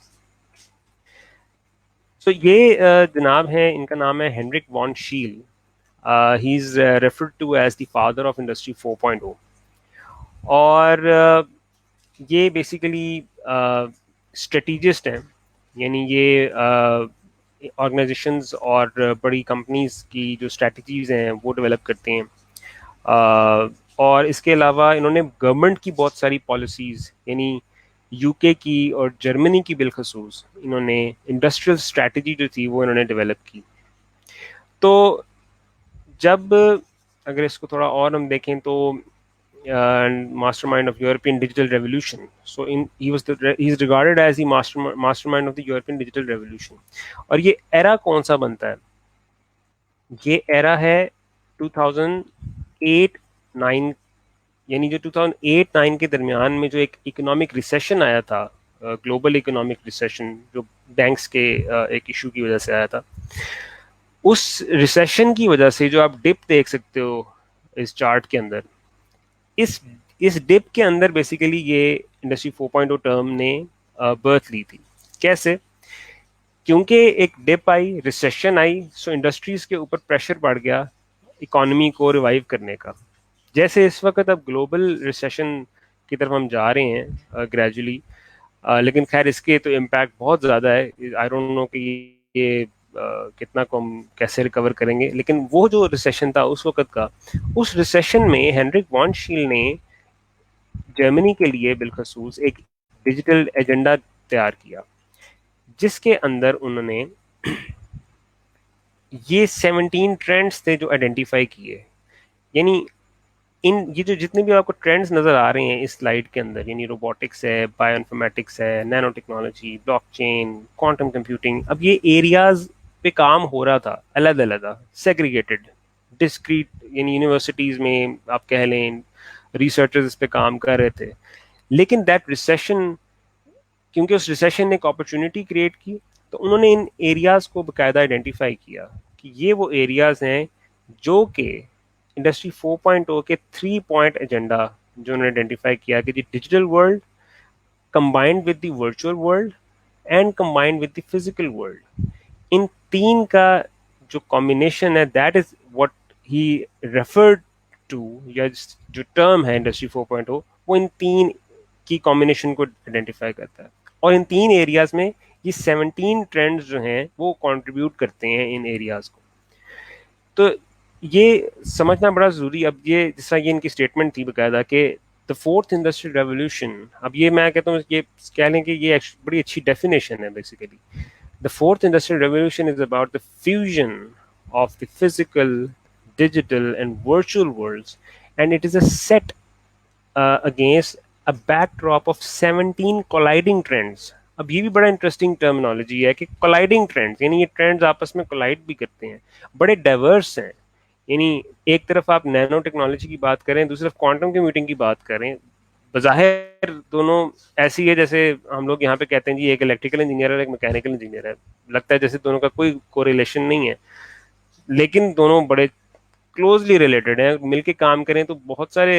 तो ये जनाब हैं, इनका नाम है Heinrich von Scheel. He is referred to as the father of industry 4.0, और ये बेसिकली स्ट्रेटिजिस्ट हैं, यानी ये ऑर्गेनाइजेशंस और बड़ी कंपनीज की जो स्ट्रेटजीज हैं वो डेवलप करते हैं। और इसके अलावा इन्होंने गवर्नमेंट की बहुत सारी पॉलिसीज़, यानी यूके की और जर्मनी की बिलखसूस, इन्होंने इंडस्ट्रियल स्ट्रेटजी जो थी वो इन्होंने डेवलप की। तो जब अगर इसको थोड़ा और हम देखें तो mastermind of European digital revolution. So he is regarded as the mastermind of the European digital revolution. और ये एरा कौन सा बनता है? ये एरा है 2008-9, यानी जो 2008-9 के दरमियान में जो एक इकोनॉमिक रिसेशन आया था, ग्लोबल इकोनॉमिक रिसेशन, जो बैंक्स के एक इशू की वजह से आया था, उस रिसेशन की वजह से जो आप डिप देख सकते हो इस चार्ट के अंदर, इस इस डिप के अंदर बेसिकली ये इंडस्ट्री 4.0 टर्म ने बर्थ ली थी। कैसे? क्योंकि एक डिप आई, रिसेशन आई, सो इंडस्ट्रीज के ऊपर प्रेशर बढ़ गया इकोनॉमी को रिवाइव करने का। जैसे इस वक्त अब ग्लोबल रिसेशन की तरफ हम जा रहे हैं ग्रेजुअली, लेकिन खैर इसके तो इम्पैक्ट बहुत ज़्यादा है। आई डोंट नो कि ये कितना को हम कैसे रिकवर करेंगे, लेकिन वो जो रिसेशन था उस वक्त का, उस रिसेशन में हेनरिक वॉन शील ने जर्मनी के लिए बिलखसूस एक डिजिटल एजेंडा तैयार किया, जिसके अंदर उन्होंने ये 17 ट्रेंड्स थे जो आइडेंटिफाई किए। यानी ये जो जितने भी आपको ट्रेंड्स नज़र आ रहे हैं इस स्लाइड के अंदर, यानी रोबोटिक्स है, बायोइन्फॉर्मेटिक्स है, nano technology, blockchain, quantum computing, अब ये एरियाज पे काम हो रहा था अलग अलग, सेग्रीगेटेड, डिस्क्रीट, यानी यूनिवर्सिटीज़ में आप कह लें रिसर्चर्स इस पे काम कर रहे थे। लेकिन दैट रिसेशन, क्योंकि उस रिसेशन ने एक अपॉर्चुनिटी क्रिएट की, तो उन्होंने इन एरियाज को बाकायदा आइडेंटिफाई किया कि ये वो एरियाज हैं जो कि इंडस्ट्री 4.0 के 3 पॉइंट एजेंडा जो उन्होंने आइडेंटिफाई किया कि digital world combined with the virtual world and combined with the physical world, इन तीन का जो कॉम्बिनेशन है, that is what he referred to, या जो टर्म है इंडस्ट्री 4.0, वो इन तीन की कॉम्बिनेशन को आइडेंटिफाई करता है। और इन तीन एरियाज में ये 17 ट्रेंड्स जो हैं वो कंट्रीब्यूट करते हैं इन एरियाज को। तो ये समझना बड़ा ज़रूरी। अब ये जिस तरह ये इनकी स्टेटमेंट थी बकायदा कि द फोर्थ इंडस्ट्रियल रेवोल्यूशन, अब ये मैं कहता हूँ ये कह लें कि ये बड़ी अच्छी डेफिनेशन है basically. The fourth industrial revolution is about the fusion of the physical, digital and virtual worlds, and it is a set against a backdrop of 17 colliding trends। अब ये भी बड़ा इंटरेस्टिंग टर्मिनोलॉजी है कि कोलाइडिंग ट्रेंड्स, यानी ये trends आपस में कोलाइड भी करते हैं, बड़े डाइवर्स हैं। यानी एक तरफ आप नैनो टेक्नोलॉजी की बात करें, दूसरी तरफ क्वांटम कंप्यूटिंग की बात करें, बज़ाहिर दोनों ऐसी है जैसे हम लोग यहाँ पे कहते हैं जी एक इलेक्ट्रिकल इंजीनियर है, एक मैकेनिकल इंजीनियर है, लगता है जैसे दोनों का कोई कोरिलेशन नहीं है, लेकिन दोनों बड़े क्लोजली रिलेटेड है। मिलके काम करें तो बहुत सारे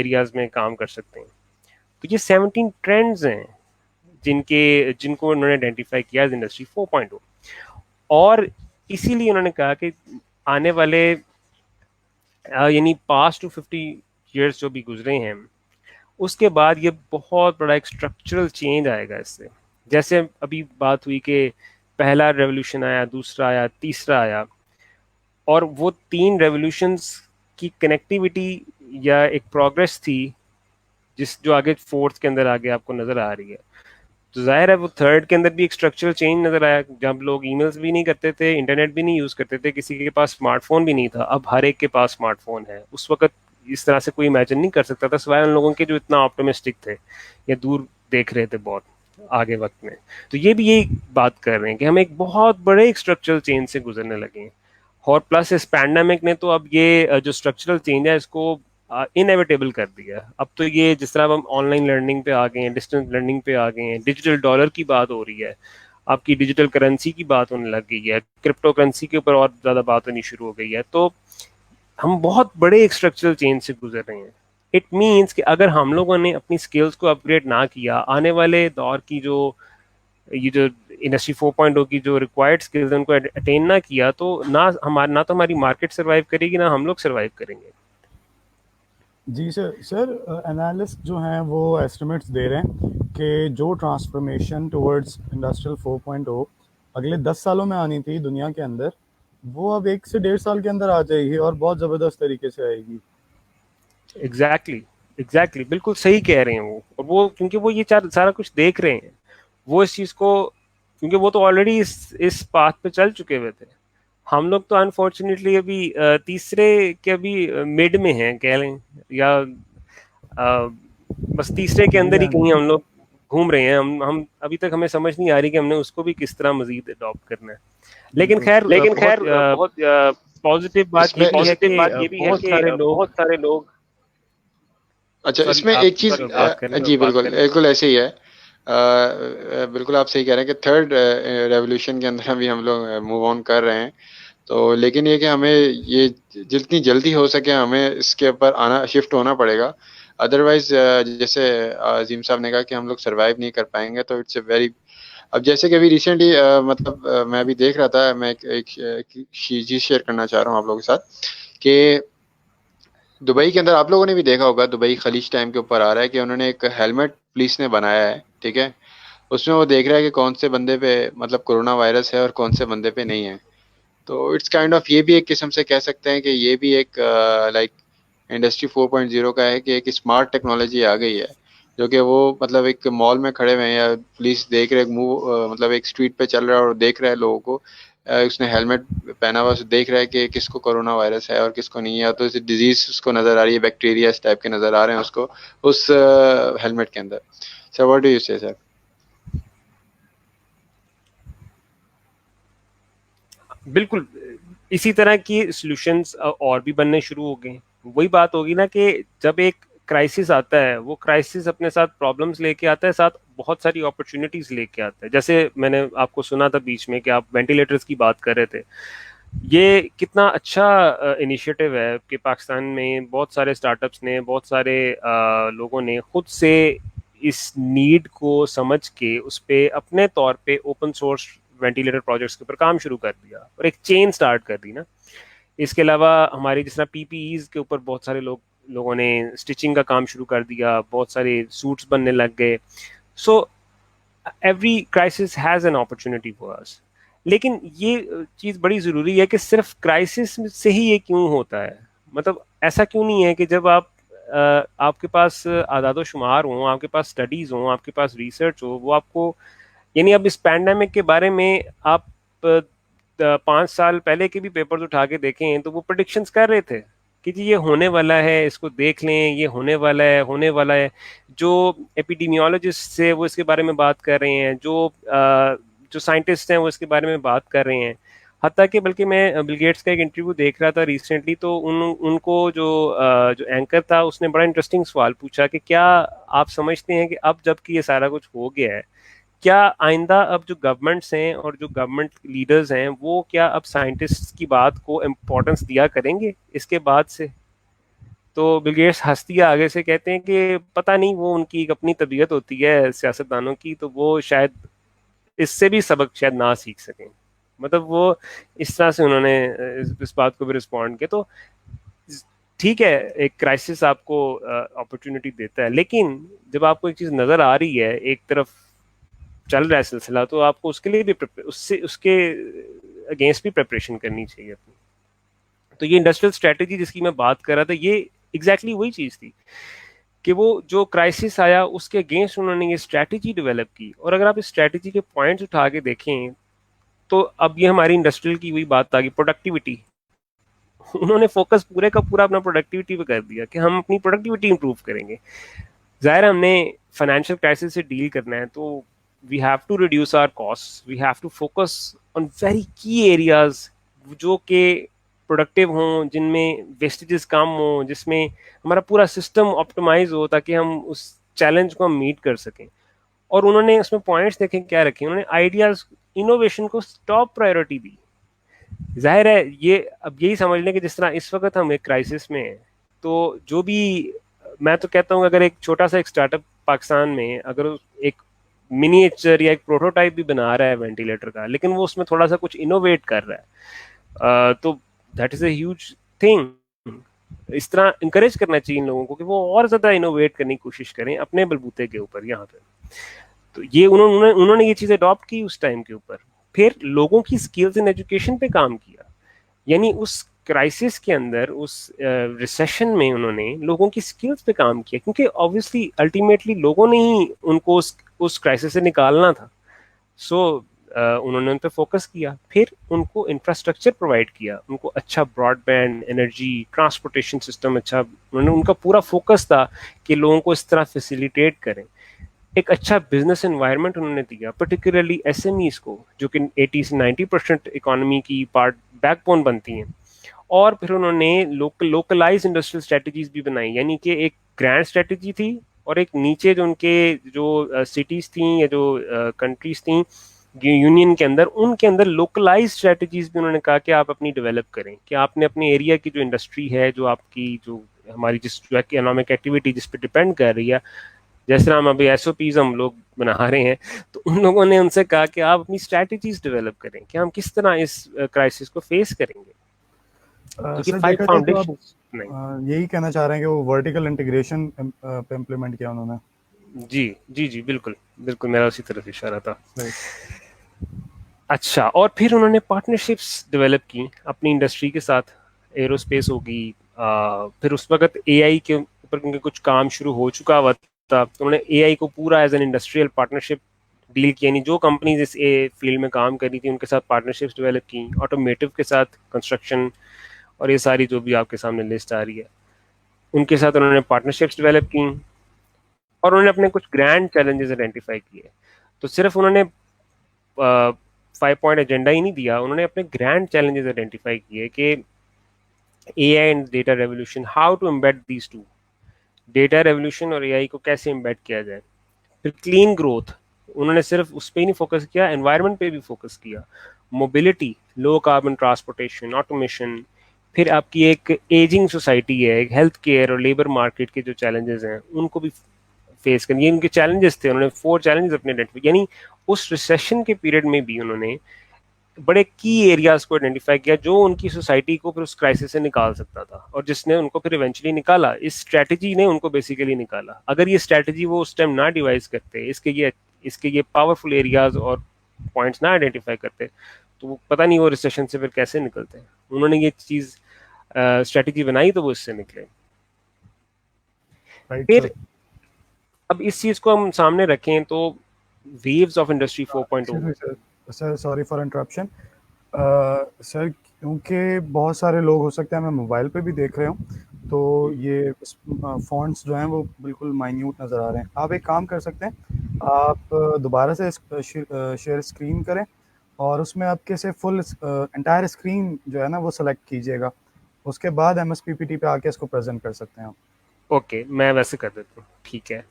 एरियाज में काम कर सकते हैं। तो ये 17 ट्रेंड्स हैं जिनको उन्होंने आइडेंटिफाई किया है इंडस्ट्री 4.0, और इसीलिए उन्होंने कहा कि आने वाले यानी पास्ट टू 50 ईयर्स जो भी गुजरे हैं, उसके बाद ये बहुत बड़ा एक स्ट्रक्चरल चेंज आएगा इससे। जैसे अभी बात हुई कि पहला रेवोल्यूशन आया, दूसरा आया, तीसरा आया, और वो तीन रेवोल्यूशंस की कनेक्टिविटी या एक प्रोग्रेस थी जो आगे फोर्थ के अंदर आगे आपको नजर आ रही है। तो जाहिर है वो थर्ड के अंदर भी एक स्ट्रक्चरल चेंज नजर आया, जब लोग ईमेल्स भी नहीं करते थे, इंटरनेट भी नहीं यूज करते थे, किसी के पास स्मार्टफोन भी नहीं था, अब हर एक के पास स्मार्टफोन है। उस वक्त इस तरह से कोई इमेजिन नहीं कर सकता था सिवाय उन लोगों के जो इतना ऑप्टिमिस्टिक थे या दूर देख रहे थे बहुत आगे वक्त में। तो ये भी यही बात कर रहे हैं कि हम एक बहुत बड़े एक स्ट्रक्चरल चेंज से गुजरने लगे हैं, और प्लस इस पैंडेमिक ने तो अब ये जो स्ट्रक्चरल चेंज है इसको इनएविटेबल कर दिया। अब तो ये जिस तरह हम ऑनलाइन लर्निंग पे आ गए हैं, डिस्टेंस लर्निंग पे आ गए हैं, डिजिटल डॉलर की बात हो रही है, आपकी डिजिटल करेंसी की बात होने लग गई है, क्रिप्टो करेंसी के ऊपर और ज़्यादा बात होनी शुरू हो गई है। तो हम बहुत बड़े एक स्ट्रक्चरल चेंज से गुजर रहे हैं। इट मीन्स कि अगर हम लोगों ने अपनी स्किल्स को अपग्रेड ना किया, आने वाले दौर की जो इंडस्ट्री 4.0 की जो रिक्वायर्ड स्किल्स उनको अटेन ना किया, तो ना तो हमारी मार्केट सर्वाइव करेगी, ना हम लोग सर्वाइव करेंगे। जी सर एनालिस्ट जो हैं वो एस्टिमेट्स दे रहे हैं कि जो ट्रांसफॉर्मेशन टुवर्ड्स इंडस्ट्रियल 4.0 अगले 10 सालों में आनी थी दुनिया के अंदर, वो अब 1 से 1.5 साल के अंदर आ जाएगी और बहुत ज़बरदस्त तरीके से आएगी। एग्जैक्टली बिल्कुल सही कह रहे हैं वो। और वो क्योंकि वो ये सारा कुछ देख रहे हैं, वो इस चीज़ को, क्योंकि वो तो ऑलरेडी इस पाथ पे चल चुके हुए थे। हम लोग तो अनफॉर्चुनेटली अभी तीसरे के अभी मिड में हैं कह लें, या बस तीसरे के अंदर ही कहीं हम लोग घूम रहे हैं। हम अभी तक हमें समझ नहीं आ रही कि हमने उसको भी किस तरह मजीद अडॉप्ट करना है। लेकिन खैर बहुत पॉजिटिव बात ये भी है कि बहुत सारे लोग अच्छा इसमें एक चीज जी बिल्कुल ऐसे ही है। बिल्कुल आप सही कह रहे हैं कि थर्ड रेवोल्यूशन के अंदर अभी हम लोग मूव ऑन कर रहे हैं। तो लेकिन ये कि हमें ये जितनी जल्दी हो सके हमें इसके ऊपर आना शिफ्ट होना पड़ेगा। अदरवाइज जैसे अजीम साहब ने कहा कि हम लोग सरवाइव नहीं कर पाएंगे, तो इट्स ए वेरी। अब जैसे कि अभी रिसेंटली मतलब मैं अभी देख रहा था, मैं एक चीज शेयर करना चाह रहा हूँ आप लोगों के साथ कि दुबई के अंदर आप लोगों ने भी देखा होगा, दुबई खलीज टाइम के ऊपर आ रहा है कि उन्होंने एक हेलमेट पुलिस ने बनाया है, ठीक है। उसमें वो देख रहा है कि कौन से बंदे पे मतलब कोरोना वायरस है और कौन से बंदे पे नहीं है। तो इट्स काइंड ऑफ ये भी एक किस्म से कह सकते हैं कि ये भी एक लाइक इंडस्ट्री 4.0 का है कि एक स्मार्ट टेक्नोलॉजी आ गई है, जो कि वो मतलब एक मॉल में खड़े हुए हैं या पुलिस देख रहे मतलब एक स्ट्रीट पे चल रहा है और देख रहा है लोगों को, उसने हेलमेट पहना हुआ, देख रहा है कि किसको कोरोना वायरस है और किसको नहीं है, या तो इसे डिजीज उसको नजर आ रही है, बैक्टीरिया इस टाइप के नजर आ रहे हैं उसको उस हेलमेट के अंदर। सर व्हाट डू यू से सर? बिल्कुल इसी तरह की सॉल्यूशंस और भी बनने शुरू हो गए। वही बात होगी ना कि जब एक क्राइसिस आता है, वो क्राइसिस अपने साथ प्रॉब्लम्स लेके आता है, साथ बहुत सारी अपॉर्चुनिटीज लेके आता है। जैसे मैंने आपको सुना था बीच में कि आप वेंटिलेटर्स की बात कर रहे थे। ये कितना अच्छा इनिशिएटिव है कि पाकिस्तान में बहुत सारे स्टार्टअप्स ने, बहुत सारे लोगों ने खुद से इस नीड को समझ के उस पे अपने तौर पे ओपन सोर्स वेंटिलेटर प्रोजेक्ट्स के ऊपर काम शुरू कर दिया और एक चेन स्टार्ट कर दी ना। इसके अलावा हमारी जिस तरह पीपीईज के ऊपर बहुत सारे लोगों ने स्टिचिंग का काम शुरू कर दिया, बहुत सारे सूट्स बनने लग गए। So every crisis has an opportunity for us. लेकिन ये चीज बड़ी जरूरी है कि सिर्फ क्राइसिस से ही ये क्यों होता है। मतलब ऐसा क्यों नहीं है कि जब आपके पास आदादो शुमार हो, आपके पास स्टडीज हो, आपके पास रिसर्च हो, वो आपको, यानी अब इस पैंडेमिक के बारे में आप 5 साल पहले के भी पेपर्स उठा के देखें तो वो प्रोडिक्शंस कर रहे थे कि जी ये होने वाला है, इसको देख लें, ये होने वाला है, होने वाला है। जो एपिडेमियोलॉजिस्ट से वो इसके बारे में बात कर रहे हैं, जो साइंटिस्ट हैं वो इसके बारे में बात कर रहे हैं। हत्ता कि बल्कि मैं बिल गेट्स का एक इंटरव्यू देख रहा था रिसेंटली, तो उनको जो एंकर था उसने बड़ा इंटरेस्टिंग सवाल पूछा कि क्या आप समझते हैं कि अब जबकि ये सारा कुछ हो गया है, क्या आइंदा अब जो गवर्नमेंट्स हैं और जो गवर्नमेंट लीडर्स हैं वो क्या अब साइंटिस्ट की बात को इम्पोर्टेंस दिया करेंगे इसके बाद से? तो बिल गेट्स हंसती है आगे से कहते हैं कि पता नहीं, वो उनकी एक अपनी तबीयत होती है सियासतदानों की, तो वो शायद इससे भी सबक शायद ना सीख सकें। मतलब वो इस तरह से उन्होंने इस बात को भी रिस्पॉन्ड किया। तो ठीक है, एक क्राइसिस आपको अपॉर्चुनिटी देता है, लेकिन जब आपको एक चीज नजर आ रही है, एक तरफ चल रहा है सिलसिला, तो आपको उसके लिए भी उसके अगेंस्ट भी प्रिपरेशन करनी चाहिए अपनी। तो ये इंडस्ट्रियल स्ट्रेटेजी जिसकी मैं बात कर रहा था, ये एग्जैक्टली वही चीज थी कि वो जो क्राइसिस आया उसके अगेंस्ट उन्होंने ये स्ट्रेटेजी डेवलप की। और अगर आप इस स्ट्रेटेजी के पॉइंट्स उठा के देखें तो अब ये हमारी इंडस्ट्रियल की वही बात आ गई, प्रोडक्टिविटी। उन्होंने फोकस पूरे का पूरा अपना प्रोडक्टिविटी पे कर दिया कि हम अपनी प्रोडक्टिविटी इंप्रूव करेंगे। जाहिर है हमने फाइनेंशियल क्राइसिस से डील करना है, तो we have to reduce our cost, we have to focus on very key areas जो कि प्रोडक्टिव हों, जिनमें वेस्टेजेस कम हों, जिसमें हमारा पूरा सिस्टम ऑप्टिमाइज हो, ताकि हम उस चैलेंज को हम मीट कर सकें। और उन्होंने उसमें पॉइंट्स देखें क्या रखे, उन्होंने आइडियाज, इनोवेशन को टॉप प्रायोरिटी दी। जाहिर है ये अब यही समझ लें कि जिस तरह इस वक्त हम एक क्राइसिस में हैं, तो जो भी, मैं तो कहता हूँ अगर एक छोटा सा एक स्टार्टअप पाकिस्तान में अगर एक मिनिएचर या एक प्रोटोटाइप भी बना रहा है वेंटिलेटर का, लेकिन वो उसमें थोड़ा सा कुछ इनोवेट कर रहा है, तो that is a huge thing. इस तरह इंकरेज करना चाहिए इन लोगों को कि वो और ज्यादा इनोवेट करने की कोशिश करें अपने बलबूते के ऊपर यहाँ पे। तो ये उन्होंने ये चीज अडॉप्ट की उस टाइम के ऊपर, फिर लोगों की स्किल्स इन एजुकेशन पे काम किया। यानी उस क्राइसिस के अंदर, उस रिसेशन में उन्होंने लोगों की स्किल्स पे काम किया, क्योंकि ऑब्वियसली अल्टीमेटली लोगों ने ही उनको उस क्राइसिस से निकालना था। सो उन्होंने उन पर फोकस किया, फिर उनको इंफ्रास्ट्रक्चर प्रोवाइड किया, उनको अच्छा ब्रॉडबैंड, एनर्जी, ट्रांसपोर्टेशन सिस्टम अच्छा, उन्होंने, उनका पूरा फोकस था कि लोगों को इस तरह फैसिलिटेट करें। एक अच्छा बिजनेस एनवायरनमेंट उन्होंने दिया, पर्टिकुलरली एसएमईज को, जो कि 80 से 90% इकोनॉमी की पार्ट बैकबोन बनती हैं। और फिर उन्होंने लोकलाइज इंडस्ट्रियल स्ट्रेटजीज भी बनाई, यानी कि एक ग्रैंड स्ट्रेटजी थी और एक नीचे जो उनके जो सिटीज थी या जो कंट्रीज थी यूनियन के अंदर, उनके अंदर लोकलाइज स्ट्रेटजीज भी उन्होंने कहा कि आप अपनी डेवलप करें, कि आपने अपने एरिया की जो इंडस्ट्री है, जो आपकी जो हमारी जिस जो इकोनॉमिक एक्टिविटी जिस पे डिपेंड कर रही है, जैसे हम अभी एसओपीज हम लोग बना रहे हैं, तो उन लोगों ने उनसे कहा कि आप अपनी स्ट्रेटजीज डेवलप करें कि हम किस तरह इस क्राइसिस को फेस करेंगे, क्योंकि सर फाइव देखा जाए तो आप फाउंडेशन नहीं। यही कहना चाह रहे हैं कि वो वर्टिकल इंटीग्रेशन पे इम्प्लीमेंट किया उन्होंने। जी जी जी, बिल्कुल बिल्कुल, मेरा उसी तरफ इशारा था। राइट। अच्छा, और फिर उन्होंने पार्टनरशिप्स डेवलप की अपनी इंडस्ट्री के साथ, एरोस्पेस होगी, फिर उस वक्त एआई के ऊपर क्योंकि कुछ काम शुरू हो चुका हुआ था, तो उन्होंने एआई को पूरा as an industrial partnership deal किया, यानी जो कंपनीज इस फील्ड में काम कर रही थी उनके साथ पार्टनरशिप्स डेवलप की, ऑटोमेटिव के साथ, कंस्ट्रक्शन, और ये सारी जो भी आपके सामने लिस्ट आ रही है उनके साथ उन्होंने पार्टनरशिप्स डेवलप की, और उन्होंने अपने कुछ ग्रैंड चैलेंजेस आइडेंटिफाई किए। तो सिर्फ उन्होंने 5 पॉइंट एजेंडा ही नहीं दिया, उन्होंने अपने ग्रैंड चैलेंजेस आइडेंटिफाई किए कि AI and data revolution, how to embed these two, data revolution और एआई को कैसे एम्बेड किया जाए। फिर क्लीन ग्रोथ, उन्होंने सिर्फ उस पर ही नहीं फोकस किया, एनवायरनमेंट पे भी फोकस किया, mobility, low carbon transportation, automation, फिर आपकी एक एजिंग सोसाइटी है, एक हेल्थ केयर और लेबर मार्केट के जो चैलेंजेस हैं उनको भी फेस करनी, ये उनके चैलेंजेस थे। उन्होंने 4 चैलेंजेस अपने आइडेंटिफाई, यानी उस रिसेशन के पीरियड में भी उन्होंने बड़े की एरियाज को आइडेंटिफाई किया जो उनकी सोसाइटी को फिर उस क्राइसिस से निकाल सकता था, और जिसने उनको फिर इवेंचुअली निकाला, इस स्ट्रैटेजी ने उनको बेसिकली निकाला। अगर ये स्ट्रैटेजी वो उस टाइम ना डिवाइस करते, इसके ये पावरफुल एरियाज और पॉइंट्स ना आइडेंटिफाई करते, तो वो पता नहीं वो रिसेशन से फिर कैसे निकलते हैं। उन्होंने ये चीज स्ट्रैटेजी बनाई तो वो इससे निकले। राइट फिर सर। अब इस चीज को हम सामने रखें तो waves of industry 4.0। Sir sir sorry for interruption. Sir क्योंकि बहुत सारे लोग हो सकते हैं मैं मोबाइल पे भी देख रहे हूँ, तो ये फॉन्ट्स जो हैं वो बिल्कुल माइन्यूट नज़र आ रहे हैं। आप एक काम कर सकते हैं, आप दोबारा से शेयर स्क्रीन करें और उसमें आप कैसे फुल एंटायर स्क्रीन जो है ना वो सेलेक्ट कीजिएगा, उसके बाद M S P P T पे आके इसको प्रेजेंट कर सकते हैं आप। ओके, मैं वैसे कर देता हूँ, ठीक है।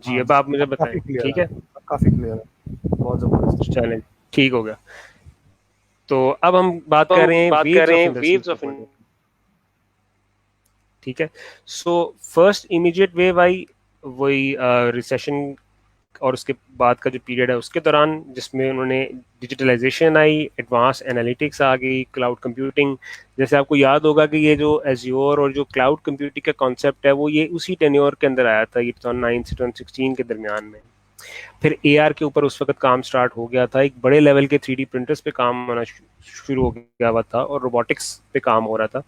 जी, हाँ अब आप मुझे अब बताएं, काफ़ी क्लियर ठीक है, है। अब काफ़ी क्लियर है, बहुत ज़बरदस्त। चलें, ठीक हो गया। तो अब हम बात कर रहे हैं वेव्स ऑफ इंडस्ट्री 4.0, ठीक है। सो फर्स्ट इमीडिएट वेव आई, वही रिसेशन और उसके बाद का जो पीरियड है उसके दौरान, जिसमें उन्होंने डिजिटलाइजेशन आई, एडवांस एनालिटिक्स आ गई, क्लाउड कंप्यूटिंग। जैसे आपको याद होगा कि ये जो एज्योर और जो क्लाउड कंप्यूटिंग का कॉन्सेप्ट है वो ये उसी टेन्योर के अंदर आया था, ये 2009 से 2016 के दरमियान में। फिर एआर के ऊपर उस वक्त काम स्टार्ट हो गया था, एक बड़े लेवल के 3D प्रिंटर्स पे काम होना शुरू हो गया हुआ था, और रोबोटिक्स पे काम हो रहा था।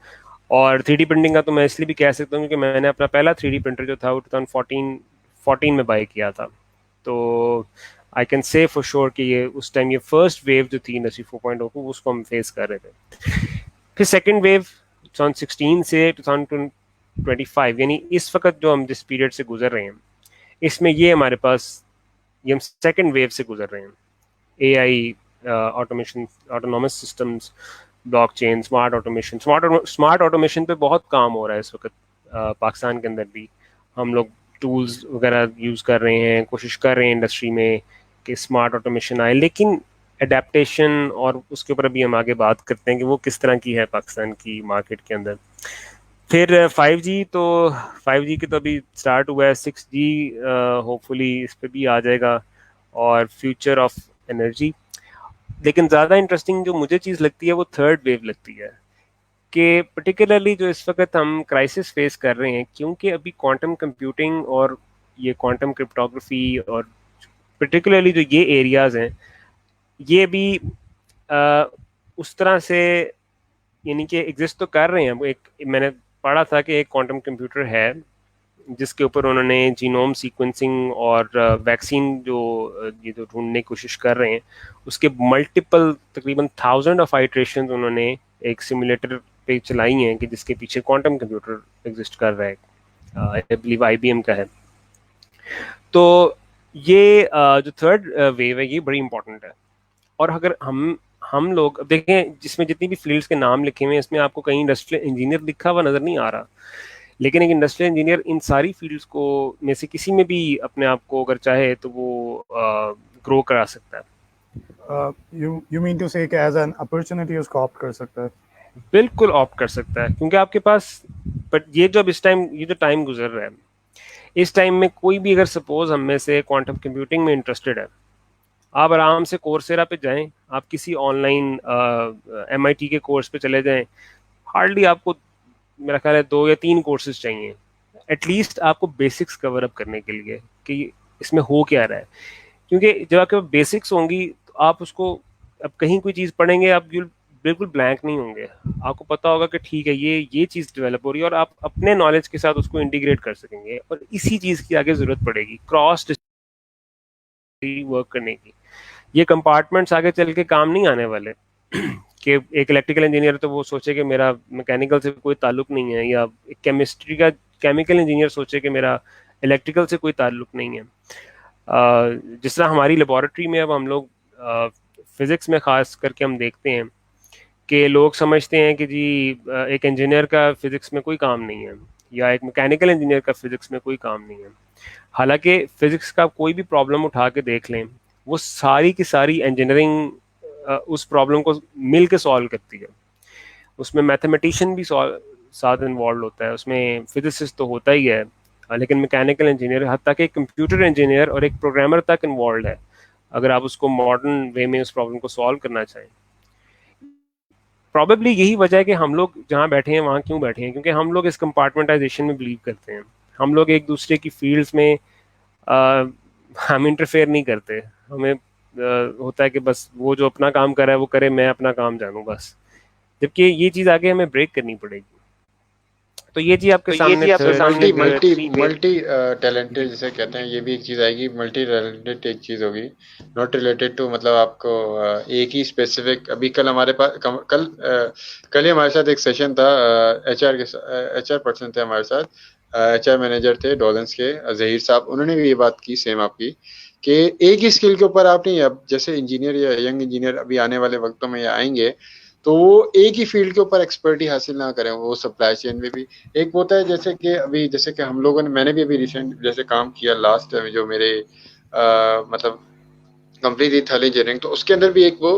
और 3D प्रिंटिंग का तो मैं इसलिए भी कह सकता हूँ क्योंकि मैंने अपना पहला 3D प्रिंटर जो था वो 2014 में बाय किया था। तो I can say for sure कि ये उस टाइम ये फर्स्ट वेव जो थी इंडस्ट्री 4.0 को, उसको हम फेस कर रहे थे। फिर सेकेंड वेव 2016 से 2025, यानी इस वक्त जो हम जिस पीरियड से गुजर रहे हैं, इसमें ये हमारे पास, ये हम सेकेंड वेव से गुजर रहे हैं। AI, automation, autonomous systems, blockchain, smart automation पे बहुत काम हो रहा है इस वक्त पाकिस्तान के अंदर भी। हम लोग टूल्स वगैरह यूज़ कर रहे हैं, कोशिश कर रहे हैं इंडस्ट्री में कि स्मार्ट ऑटोमेशन आए, लेकिन एडेप्टेशन और उसके ऊपर अभी हम आगे बात करते हैं कि वो किस तरह की है पाकिस्तान की मार्केट के अंदर। फिर 5G, तो 5G के तो अभी स्टार्ट हुआ है, 6G होपफुली इस पे भी आ जाएगा, और फ्यूचर ऑफ एनर्जी। लेकिन ज़्यादा इंटरेस्टिंग जो मुझे चीज़ लगती है वो थर्ड वेव लगती है, कि पर्टिकुलरली जो इस वक्त हम क्राइसिस फेस कर रहे हैं, क्योंकि अभी क्वांटम कंप्यूटिंग और ये क्वांटम क्रिप्टोग्राफी और पर्टिकुलरली जो ये एरियाज हैं, ये भी आ, उस तरह से यानी कि एग्जिस्ट तो कर रहे हैं। एक मैंने पढ़ा था कि एक क्वांटम कंप्यूटर है जिसके ऊपर उन्होंने जीनोम सीक्वेंसिंग और वैक्सीन जो ये जो ढूंढने की कोशिश कर रहे हैं, उसके मल्टीपल तकरीबन 1000 ऑफ आइट्रेशन उन्होंने एक सिमुलेटर पे चलाई हैं, कि जिसके पीछे क्वांटम कंप्यूटर एग्जिस्ट कर रहा है, आई बिलीव आईबीएम का है। तो ये जो थर्ड वेव है ये बड़ी इंपॉर्टेंट है। और अगर हम लोग अब देखें, जिसमें जितनी भी फील्ड्स के नाम लिखे हुए हैं इसमें आपको कहीं इंडस्ट्रियल इंजीनियर लिखा हुआ नजर नहीं आ रहा, लेकिन एक इंडस्ट्रियल इंजीनियर इन सारी फील्ड्स को में से किसी में भी अपने आप को अगर चाहे तो वो ग्रो करा सकता है। यू मीन टू से कि एज एन अपॉर्चुनिटी उसको ऑप्ट कर सकता है? बिल्कुल ऑप्ट कर सकता है, क्योंकि आपके पास, बट ये जो अब इस टाइम ये जो टाइम गुजर रहा है, इस टाइम में कोई भी अगर सपोज हम में से क्वांटम कंप्यूटिंग में इंटरेस्टेड है, आप आराम से कोर्सेरा पे जाएं, आप किसी ऑनलाइन MIT के कोर्स पे चले जाएं, हार्डली आपको मेरा ख्याल है 2 या 3 कोर्सेज चाहिए एटलीस्ट आपको बेसिक्स कवर अप करने के लिए कि इसमें हो क्या रहा है। क्योंकि जब आपके पास बेसिक्स होंगी तो आप उसको, अब कहीं कोई चीज़ पढ़ेंगे आप बिल्कुल ब्लैंक नहीं होंगे, आपको पता होगा कि ठीक है ये चीज़ डेवलप हो रही है और आप अपने नॉलेज के साथ उसको इंटीग्रेट कर सकेंगे, और इसी चीज़ की आगे ज़रूरत पड़ेगी क्रॉस वर्क करने की। ये कंपार्टमेंट्स आगे चल के काम नहीं आने वाले कि एक इलेक्ट्रिकल इंजीनियर तो वो सोचे कि मेरा मैकेनिकल से कोई ताल्लुक नहीं है, या केमिस्ट्री का केमिकल इंजीनियर सोचे कि मेरा इलेक्ट्रिकल से कोई ताल्लुक नहीं है। जिस तरह हमारी लेबॉरेटरी में अब हम लोग फिज़िक्स में ख़ास करके हम देखते हैं कि लोग समझते हैं कि जी एक इंजीनियर का फिज़िक्स में कोई काम नहीं है, या एक मैकेनिकल इंजीनियर का फिज़िक्स में कोई काम नहीं है। हालांकि फिज़िक्स का कोई भी प्रॉब्लम उठा के देख लें, वो सारी की सारी इंजीनियरिंग उस प्रॉब्लम को मिल के सॉल्व करती है। उसमें मैथमेटिशियन भी साथ इन्वॉल्व होता है, उसमें फिजिसिस्ट तो होता ही है, लेकिन मैकेनिकल इंजीनियर हत्ता कि कंप्यूटर इंजीनियर और एक प्रोग्रामर तक इन्वॉल्व है, अगर आप उसको मॉडर्न वे में उस प्रॉब्लम को सॉल्व करना चाहें। प्रॉबेबली यही वजह है कि हम लोग जहाँ बैठे हैं वहाँ क्यों बैठे हैं, क्योंकि हम लोग इस कंपार्टमेंटाइजेशन में बिलीव करते हैं। हम लोग एक दूसरे की फील्ड्स में हम इंटरफेयर नहीं करते। हमें होता है कि बस वो जो अपना काम कर रहा है वो करे, मैं अपना काम जानूं बस, जबकि ये चीज़ आगे हमें ब्रेक करनी पड़ेगी। तो ये चीज़ आपके सामने multi multi three way. Multi talented जी जिसे कहते हैं, ये भी एक चीज़ आएगी। मल्टी टैलेंटेड एक चीज़ होगी, नॉट रिलेटेड टू मतलब आपको एक ही स्पेसिफिक। अभी कल हमारे पास कल ही हमारे साथ एक सेशन था, HR पर्सन थे हमारे साथ, HR मैनेजर थे डॉलेंस के, जहीर साहब। उन्होंने भी ये बात की सेम आपकी, कि एक ही स्किल के ऊपर आप नहीं, अब जैसे इंजीनियर या यंग इंजीनियर अभी आने वाले वक्तों में या आएंगे, तो वो एक ही फील्ड के ऊपर एक्सपर्टी हासिल ना करें। वो सप्लाई चेन में भी एक होता है, जैसे कि अभी जैसे कि हम लोगों ने, मैंने भी अभी रिसेंट जैसे काम किया लास्ट में, जो मेरे मतलब कंपनी थी थल इंजीनियरिंग, तो उसके अंदर भी एक वो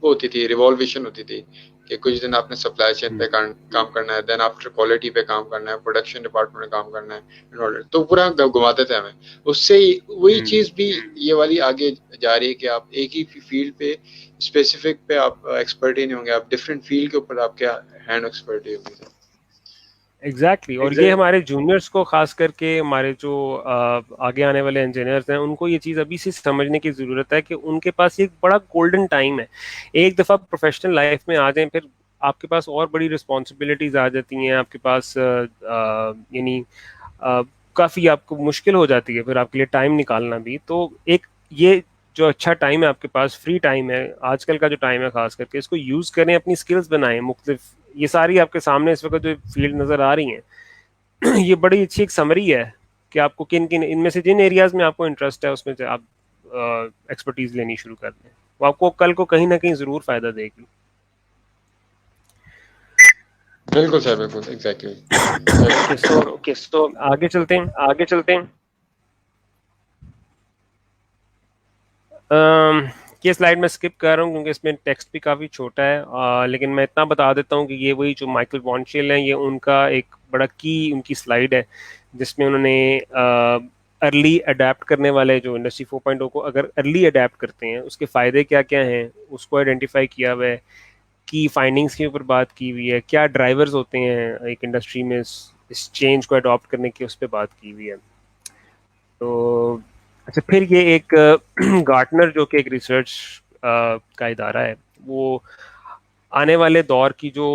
होती थी, रिवॉल्वेशन होती थी कि कुछ दिन आपने सप्लाई चेन पे काम करना है, देन आफ्टर क्वालिटी पे काम करना है, प्रोडक्शन डिपार्टमेंट में काम करना है, तो पूरा घुमाते थे हमें। उससे वही चीज़ भी ये वाली आगे जा रही है कि आप एक ही फील्ड पे स्पेसिफिक पे आप एक्सपर्ट ही नहीं होंगे, आप डिफरेंट फील्ड के ऊपर आपके हैंड एक्सपर्टी होगी। एग्जैक्टली और ये हमारे जूनियर्स को खास करके, हमारे जो आगे आने वाले इंजीनियर्स हैं, उनको ये चीज़ अभी से समझने की ज़रूरत है कि उनके पास एक बड़ा गोल्डन टाइम है। एक दफ़ा प्रोफेशनल लाइफ में आ जाएं, फिर आपके पास और बड़ी रिस्पॉन्सिबिलिटीज़ आ जाती हैं आपके पास, यानी काफ़ी आपको मुश्किल हो जाती है फिर आपके लिए टाइम निकालना भी। तो एक ये जो अच्छा टाइम है आपके पास, फ्री टाइम है आजकल का जो टाइम है खास करके, इसको यूज़ करें, अपनी स्किल्स बनाएं मुख्तलिफ। ये सारी आपके सामने इस वक्त जो फील्ड नज़र आ रही हैं ये बड़ी अच्छी एक समरी है कि आपको किन किन इनमें से जिन एरियाज में आपको इंटरेस्ट है उसमें से आप एक्सपर्टीज लेनी शुरू कर दें, वो आपको कल को कहीं ना कहीं ज़रूर फ़ायदा देगी। बिल्कुल सर, बिल्कुल एग्जैक्टली। ओके सो आगे चलते हैं। ये स्लाइड मैं स्किप कर रहा हूँ क्योंकि इसमें टेक्स्ट भी काफ़ी छोटा है, लेकिन मैं इतना बता देता हूँ कि ये वही जो माइकल वॉन्शेल हैं, ये उनका एक बड़ा की उनकी स्लाइड है जिसमें उन्होंने अर्ली अडेप्ट करने वाले जो इंडस्ट्री 4.0 को अगर अर्ली अडेप्ट करते हैं उसके फ़ायदे क्या क्या हैं उसको आइडेंटिफाई किया हुआ है, की फाइंडिंग्स के ऊपर बात की हुई है, क्या ड्राइवर्स होते हैं एक इंडस्ट्री में इस चेंज को अडॉप्ट करने की, उस पर बात की हुई है। तो अच्छा, फिर ये एक गार्टनर जो कि एक रिसर्च का इदारा है, वो आने वाले दौर की जो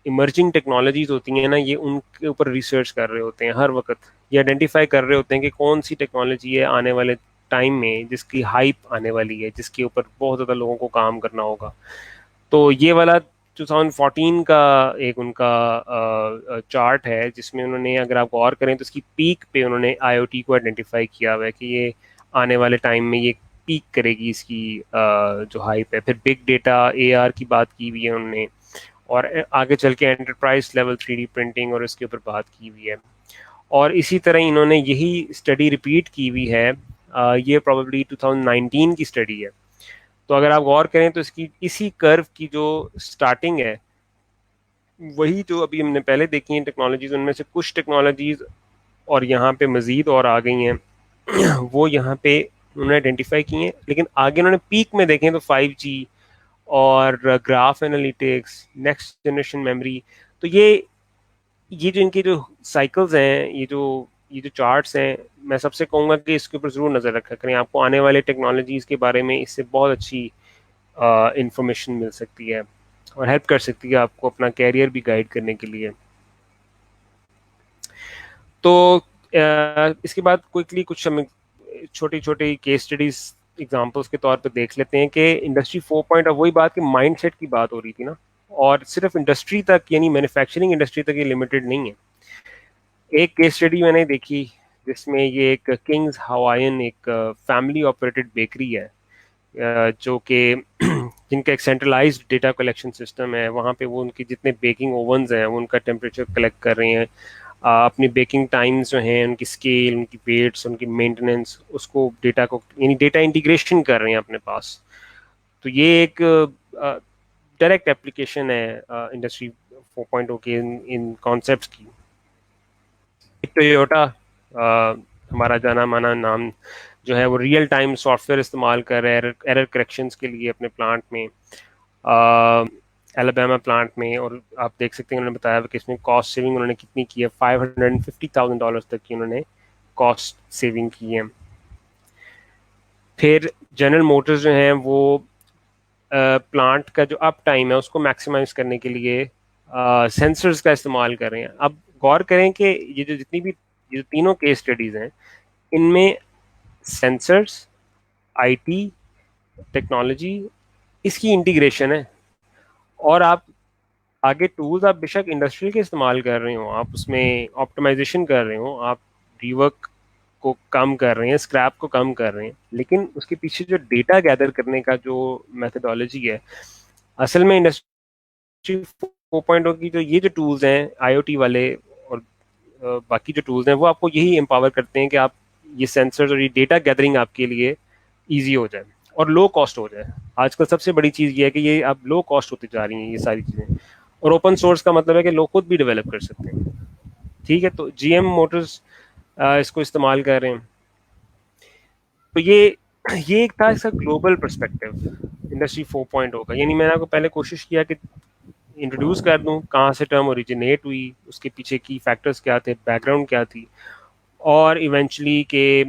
इमर्जिंग टेक्नोलॉजीज होती हैं ना, ये उनके ऊपर रिसर्च कर रहे होते हैं हर वक्त। ये आइडेंटिफाई कर रहे होते हैं कि कौन सी टेक्नोलॉजी है आने वाले टाइम में जिसकी हाइप आने वाली है, जिसके ऊपर बहुत ज़्यादा लोगों को काम करना होगा। तो ये वाला 2014 का एक उनका चार्ट है जिसमें उन्होंने, अगर आप गौर करें तो इसकी पीक पे उन्होंने IoT को आइडेंटिफाई किया हुआ है कि ये आने वाले टाइम में ये पीक करेगी इसकी जो हाइप है। फिर बिग डेटा, एआर की बात की हुई है उन्होंने, और आगे चल के एंटरप्राइज लेवल 3D प्रिंटिंग और इसके ऊपर बात की हुई है। और इसी तरह इन्होंने यही स्टडी रिपीट की हुई है, ये प्रोबेबली 2019 की स्टडी है। तो अगर आप गौर करें तो इसकी इसी कर्व की जो स्टार्टिंग है, वही जो अभी हमने पहले देखी हैं टेक्नोलॉजीज, उनमें से कुछ टेक्नोलॉजीज और यहाँ पे मजीद और आ गई हैं वो यहाँ पे उन्होंने आइडेंटिफाई की हैं। लेकिन आगे उन्होंने पीक में देखें तो 5G और graph analytics, next generation memory. तो ये जो इनके जो साइकिल्स हैं, ये जो चार्ट्स हैं, मैं सबसे कहूँगा कि इसके ऊपर ज़रूर नज़र रखा करें। आपको आने वाले टेक्नोलॉजीज़ के बारे में इससे बहुत अच्छी इंफॉर्मेशन मिल सकती है और हेल्प कर सकती है आपको अपना कैरियर भी गाइड करने के लिए। तो इसके बाद क्विकली कुछ हम छोटी छोटी केस स्टडीज एग्जांपल्स के तौर पे देख लेते हैं कि इंडस्ट्री 4.0, वही बात कि माइंडसेट की बात हो रही थी ना, और सिर्फ इंडस्ट्री तक यानी मैन्युफैक्चरिंग इंडस्ट्री तक ये लिमिटेड नहीं है। एक केस स्टडी मैंने देखी जिसमें ये एक किंग्स हवाईन एक फैमिली ऑपरेटेड बेकरी है, जो कि जिनका एक सेंट्रलाइज्ड डेटा कलेक्शन सिस्टम है। वहाँ पे वो उनकी जितने बेकिंग ओवंस हैं वो उनका टेम्परेचर कलेक्ट कर रहे हैं, अपनी बेकिंग टाइम्स जो हैं, उनकी स्केल, उनकी वेट्स, उनकी मेंटेनेंस, उसको डेटा को यानी डेटा इंटीग्रेशन कर रहे हैं अपने पास। तो ये एक डायरेक्ट एप्लीकेशन है इंडस्ट्री 4.0 के इन कॉन्सेप्ट्स की। टोयोटा, हमारा जाना माना नाम जो है, वो रियल टाइम सॉफ्टवेयर इस्तेमाल कर रहे हैं एरर करेक्शंस के लिए अपने प्लांट में, एलाबामा प्लांट में। और आप देख सकते हैं उन्होंने बताया कि इसमें कॉस्ट सेविंग उन्होंने कितनी की है, $550,000 तक की उन्होंने कॉस्ट सेविंग की है। फिर जनरल मोटर्स जो हैं वो प्लांट का जो अप टाइम है उसको मैक्सिमाइज करने के लिए सेंसर्स का इस्तेमाल कर रहे हैं। अब गौर करें कि ये जो जितनी भी ये जो तीनों केस स्टडीज़ हैं, इनमें सेंसर्स, आईटी टेक्नोलॉजी, इसकी इंटीग्रेशन है। और आप आगे टूल्स आप बेशक इंडस्ट्रियल के इस्तेमाल कर रहे हो, आप उसमें ऑप्टिमाइजेशन कर रहे हो, आप रीवर्क को कम कर रहे हैं, स्क्रैप को कम कर रहे हैं, लेकिन उसके पीछे जो डेटा गैदर करने का जो मेथडोलॉजी है, असल में इंडस्ट्री 4.0 की जो ये जो टूल्स हैं आईओटी वाले और बाकी जो टूल्स हैं, वो आपको यही एम्पावर करते हैं कि आप ये सेंसर्स और ये डेटा गैदरिंग आपके लिए ईजी हो जाए और लो कॉस्ट हो जाए। आजकल सबसे बड़ी चीज़ ये है कि ये अब लो कॉस्ट होती जा रही हैं ये सारी चीज़ें, और ओपन सोर्स का मतलब है कि लोग खुद भी डेवलप कर सकते हैं। ठीक है, तो जीएम मोटर्स इसको इस्तेमाल कर रहे हैं। तो ये एक था इसका ग्लोबल पर्सपेक्टिव इंडस्ट्री 4.0 का। यानी मैंने आपको पहले कोशिश किया कि इंट्रोड्यूस कर दूं कहाँ से टर्म ओरिजिनेट हुई, उसके पीछे की फैक्टर्स क्या थे, बैकग्राउंड क्या थी, और इवेंचुअली के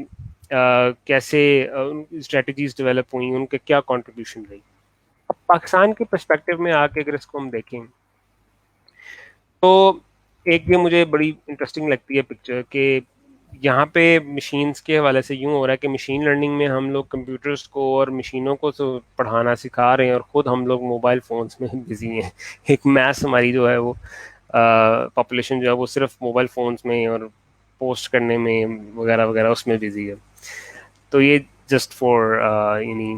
कैसे स्ट्रेटजीज डेवलप हुई, उनके क्या कंट्रीब्यूशन रही। अब पाकिस्तान के पर्सपेक्टिव में आके अगर इसको हम देखें तो एक ये मुझे बड़ी इंटरेस्टिंग लगती है पिक्चर कि यहाँ पे मशीन्स के हवाले से यूँ हो रहा है कि मशीन लर्निंग में हम लोग कंप्यूटर्स को और मशीनों को तो पढ़ाना सिखा रहे हैं और ख़ुद हम लोग मोबाइल फ़ोन्स में बिज़ी हैं। एक मैस हमारी जो है वो पॉपुलेशन जो है वो सिर्फ मोबाइल फ़ोन्स में और पोस्ट करने में वगैरह वगैरह उसमें बिज़ी है। तो ये जस्ट फॉर यानी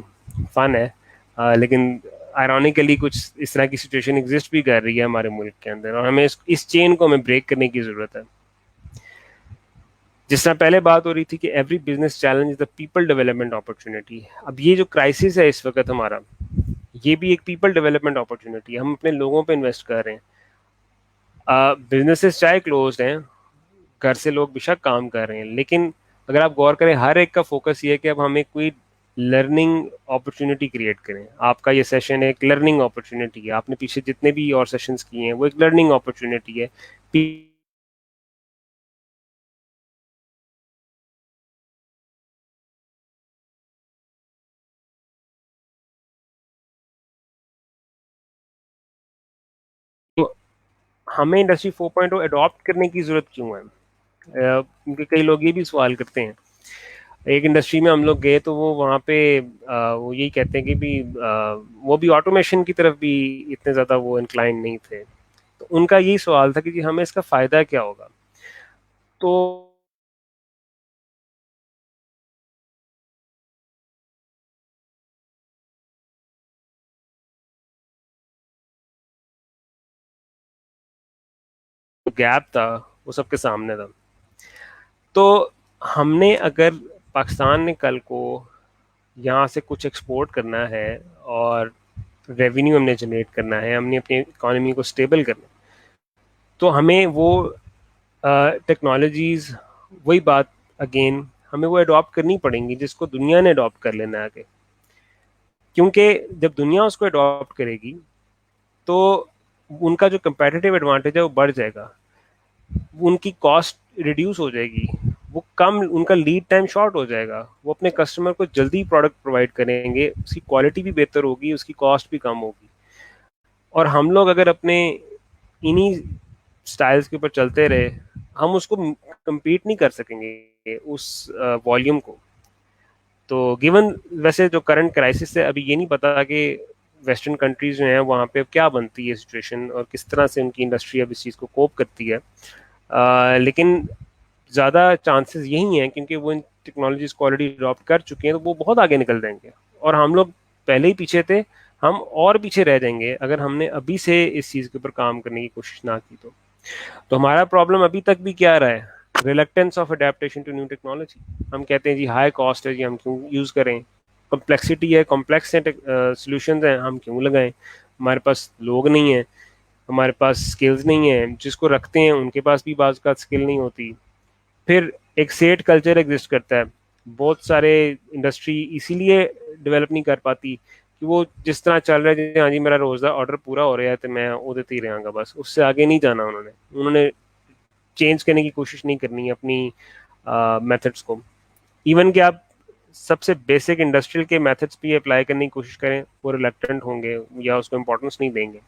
फ़न है, लेकिन आयरॉनिकली कुछ इस तरह की सिचुएशन एग्जिस्ट भी कर रही है हमारे मुल्क के अंदर, और हमें इस चेन को हमें ब्रेक करने की ज़रूरत है। जिस तरह पहले बात हो रही थी कि every business challenge is the people development opportunity, अब ये जो क्राइसिस है इस वक्त हमारा, ये भी एक पीपल डेवलपमेंट अपॉर्चुनिटी है। हम अपने लोगों पे इन्वेस्ट कर रहे हैं। बिजनेसेस चाहे क्लोज हैं, घर से लोग बेशक काम कर रहे हैं, लेकिन अगर आप गौर करें हर एक का फोकस ये है कि अब हमें कोई लर्निंग अपॉर्चुनिटी क्रिएट करें। आपका ये सेशन एक लर्निंग अपॉर्चुनिटी है, आपने पीछे जितने भी और सेशंस किए हैं वो एक लर्निंग अपॉर्चुनिटी है। तो हमें इंडस्ट्री 4.0 अडॉप्ट करने की ज़रूरत क्यों है? क्योंकि कई लोग ये भी सवाल करते हैं। एक इंडस्ट्री में हम लोग गए तो वो वहाँ पे वो यही कहते हैं कि भी वो भी ऑटोमेशन की तरफ भी इतने ज़्यादा वो इंक्लाइन नहीं थे। तो उनका यही सवाल था कि जी हमें इसका फ़ायदा क्या होगा। तो गैप था वो सबके सामने था। तो हमने अगर पाकिस्तान ने कल को यहाँ से कुछ एक्सपोर्ट करना है और रेवेन्यू हमने जनरेट करना है, हमने अपनी इकोनॉमी को स्टेबल करना है, तो हमें वो टेक्नोलॉजीज़, वही बात अगेन, हमें वो अडॉप्ट करनी पड़ेंगी जिसको दुनिया ने अडॉप्ट कर लेना है आगे। क्योंकि जब दुनिया उसको अडॉप्ट करेगी तो उनका जो कंपेटिटिव एडवांटेज है वो बढ़ जाएगा, उनकी कॉस्ट रिड्यूस हो जाएगी, वो कम, उनका लीड टाइम शॉर्ट हो जाएगा, वो अपने कस्टमर को जल्दी प्रोडक्ट प्रोवाइड करेंगे, उसकी क्वालिटी भी बेहतर होगी, उसकी कॉस्ट भी कम होगी। और हम लोग अगर अपने इन्हीं स्टाइल्स के ऊपर चलते रहे, हम उसको compete नहीं कर सकेंगे उस वॉल्यूम को। तो गिवन वैसे जो करंट क्राइसिस है, अभी ये नहीं पता कि वेस्टर्न कंट्रीज जो हैं वहाँ पे क्या बनती है सिचुएशन और किस तरह से उनकी इंडस्ट्री अब इस चीज़ को कोप करती है। लेकिन ज़्यादा चांसेस यही हैं क्योंकि वो इन टेक्नोलॉजीज को ऑलरेडी अडॉप्ट कर चुके हैं, तो वो बहुत आगे निकल जाएंगे और हम लोग पहले ही पीछे थे, हम और पीछे रह जाएंगे अगर हमने अभी से इस चीज़ के ऊपर काम करने की कोशिश ना की तो हमारा प्रॉब्लम अभी तक भी क्या रहा है? Reluctance of adaptation to new technology. हम कहते हैं जी हाई कॉस्ट है जी, हम क्यों यूज़ करें, कॉम्प्लेक्सिटी है, कॉम्प्लेक्स है, सॉल्यूशंस हैं, हम क्यों लगाएं, हमारे पास लोग नहीं हैं, हमारे पास स्किल्स नहीं है, जिसको रखते हैं उनके पास भी बाज़ का स्किल नहीं होती। फिर एक सेट कल्चर एग्जिस्ट करता है, बहुत सारे इंडस्ट्री इसीलिए डेवलप नहीं कर पाती कि वो जिस तरह चल रहा है, हाँ जी मेरा रोज़ का ऑर्डर पूरा हो रहा है तो मैं वो देते ही रहूँगा, बस उससे आगे नहीं जाना। उन्होंने चेंज करने की कोशिश नहीं करनी है अपनी मेथड्स को। इवन कि आप सबसे बेसिक इंडस्ट्रियल के मेथड्स भी अप्लाई करने की कोशिश करें, वो रिलक्टेंट होंगे या उसको इम्पोर्टेंस नहीं देंगे।